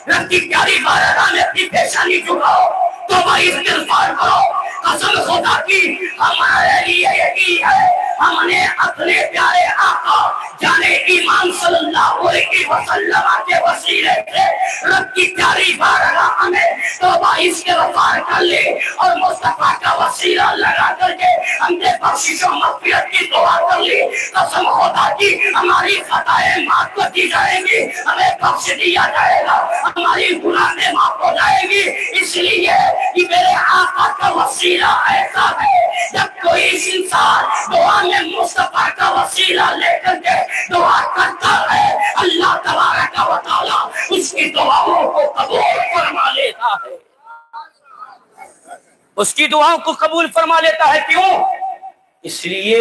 Speaker 1: رب کی پیاری بارگاہ میں اپنی پیشانی جھکاؤ, توبہ استغفار کرو. قسم خدا کی ہمارے لیے یہی ہے, ہم نے اپنے پیارے آقا جانے ایمان صلی اللہ علیہ وسلم کے وسیلے سے رب کی پیاری بارگاہ میں توبہ استغفار کر لی, اور مصطفیٰ کا وسیلہ لگا کر کے ہم نے بخشش و مغفرت کی دعا کر لی. قسم خدا کی ہماری خطائیں معاف کر دی جائیں گی, ہمیں بخش دیا جائے گا, ہماری گناہیں معاف ہو جائیں گی. اس لیے کہ میرے آقا کا وسیلہ ایسا ہے, جب کوئی انسان دعا میں مصطفیٰ کا وسیلہ لے کر کے دعا کرتا ہے, اللہ تبارک و تعالی اس کی دعاؤں کو قبول فرما لیتا ہے, اس کی دعاؤں کو قبول فرما لیتا ہے. کیوں؟ اس لیے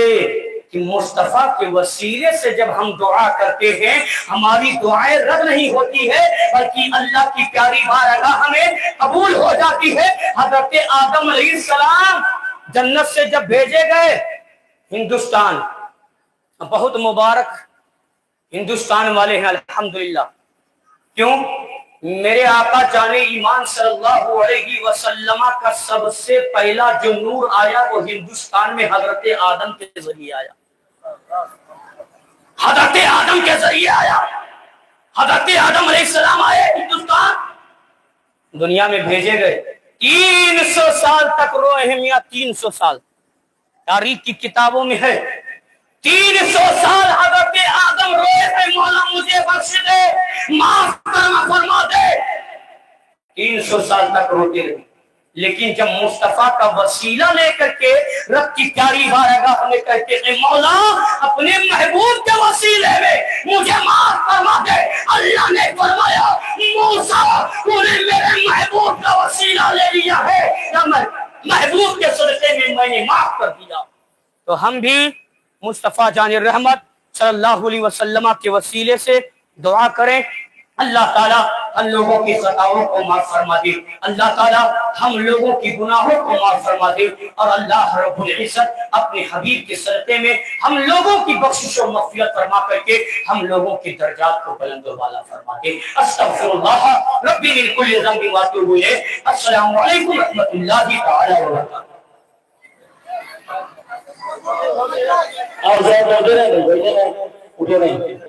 Speaker 1: کہ مصطفیٰ کے وسیلے سے جب ہم دعا کرتے ہیں ہماری دعائیں رد نہیں ہوتی ہے, بلکہ اللہ کی پیاری بارگاہ ہمیں قبول ہو جاتی ہے. حضرت آدم علیہ السلام جنت سے جب بھیجے گئے ہندوستان, بہت مبارک ہندوستان والے ہیں الحمدللہ. کیوں؟ میرے آقا جان ایمان صلی اللہ علیہ وسلم کا سب سے پہلا جو نور آیا وہ ہندوستان میں حضرت آدم کے ذریعے آیا، حضرت آدم کے ذریعے آیا۔ حضرت آدم علیہ السلام آئے ہندوستان، دنیا میں بھیجے گئے۔ 300 سال تک روئے ہیں میاں، 300 سال تاریخ کی کتابوں میں ہے۔ 300 سال حضرت آدم روئے ہیں، مولا مجھے بخش دے، معاف فرما دے۔ 300 سال تک روتے رہے، لیکن جب مصطفیٰ کا وسیلہ لے کر کے رب کی پیاری بارگاہ میں کہتے ہیں مولا اپنے محبوب کے وسیلے میں مجھے معاف فرما دے، اللہ نے فرمایا موسیٰ تو نے میرے محبوب کا وسیلہ لے لیا ہے، یا محبوب کے صدقے میں نے معاف کر دیا۔ تو ہم بھی مصطفیٰ جان رحمت صلی اللہ علیہ وسلم کے وسیلے سے دعا کریں، اللہ تعالیٰ ہم لوگوں کی خطاؤں کو معاف فرما دے، اللہ تعالیٰ ہم لوگوں کی گناہوں کو معاف فرما دے، اور اللہ رب العزت اپنے حبیب کے صدقے میں ہم لوگوں کی بخشش و مغفرت فرما کر کے ہم لوگوں کی درجات کو بلند و بالا فرما دے۔ استغفر اللہ ربی من کل ذنب واتوب الیہ۔ السلام علیکم ورحمۃ اللہ تعالی وبرکاتہ۔
Speaker 2: آپ ذرا بیٹھے رہیں، اٹھے نہیں۔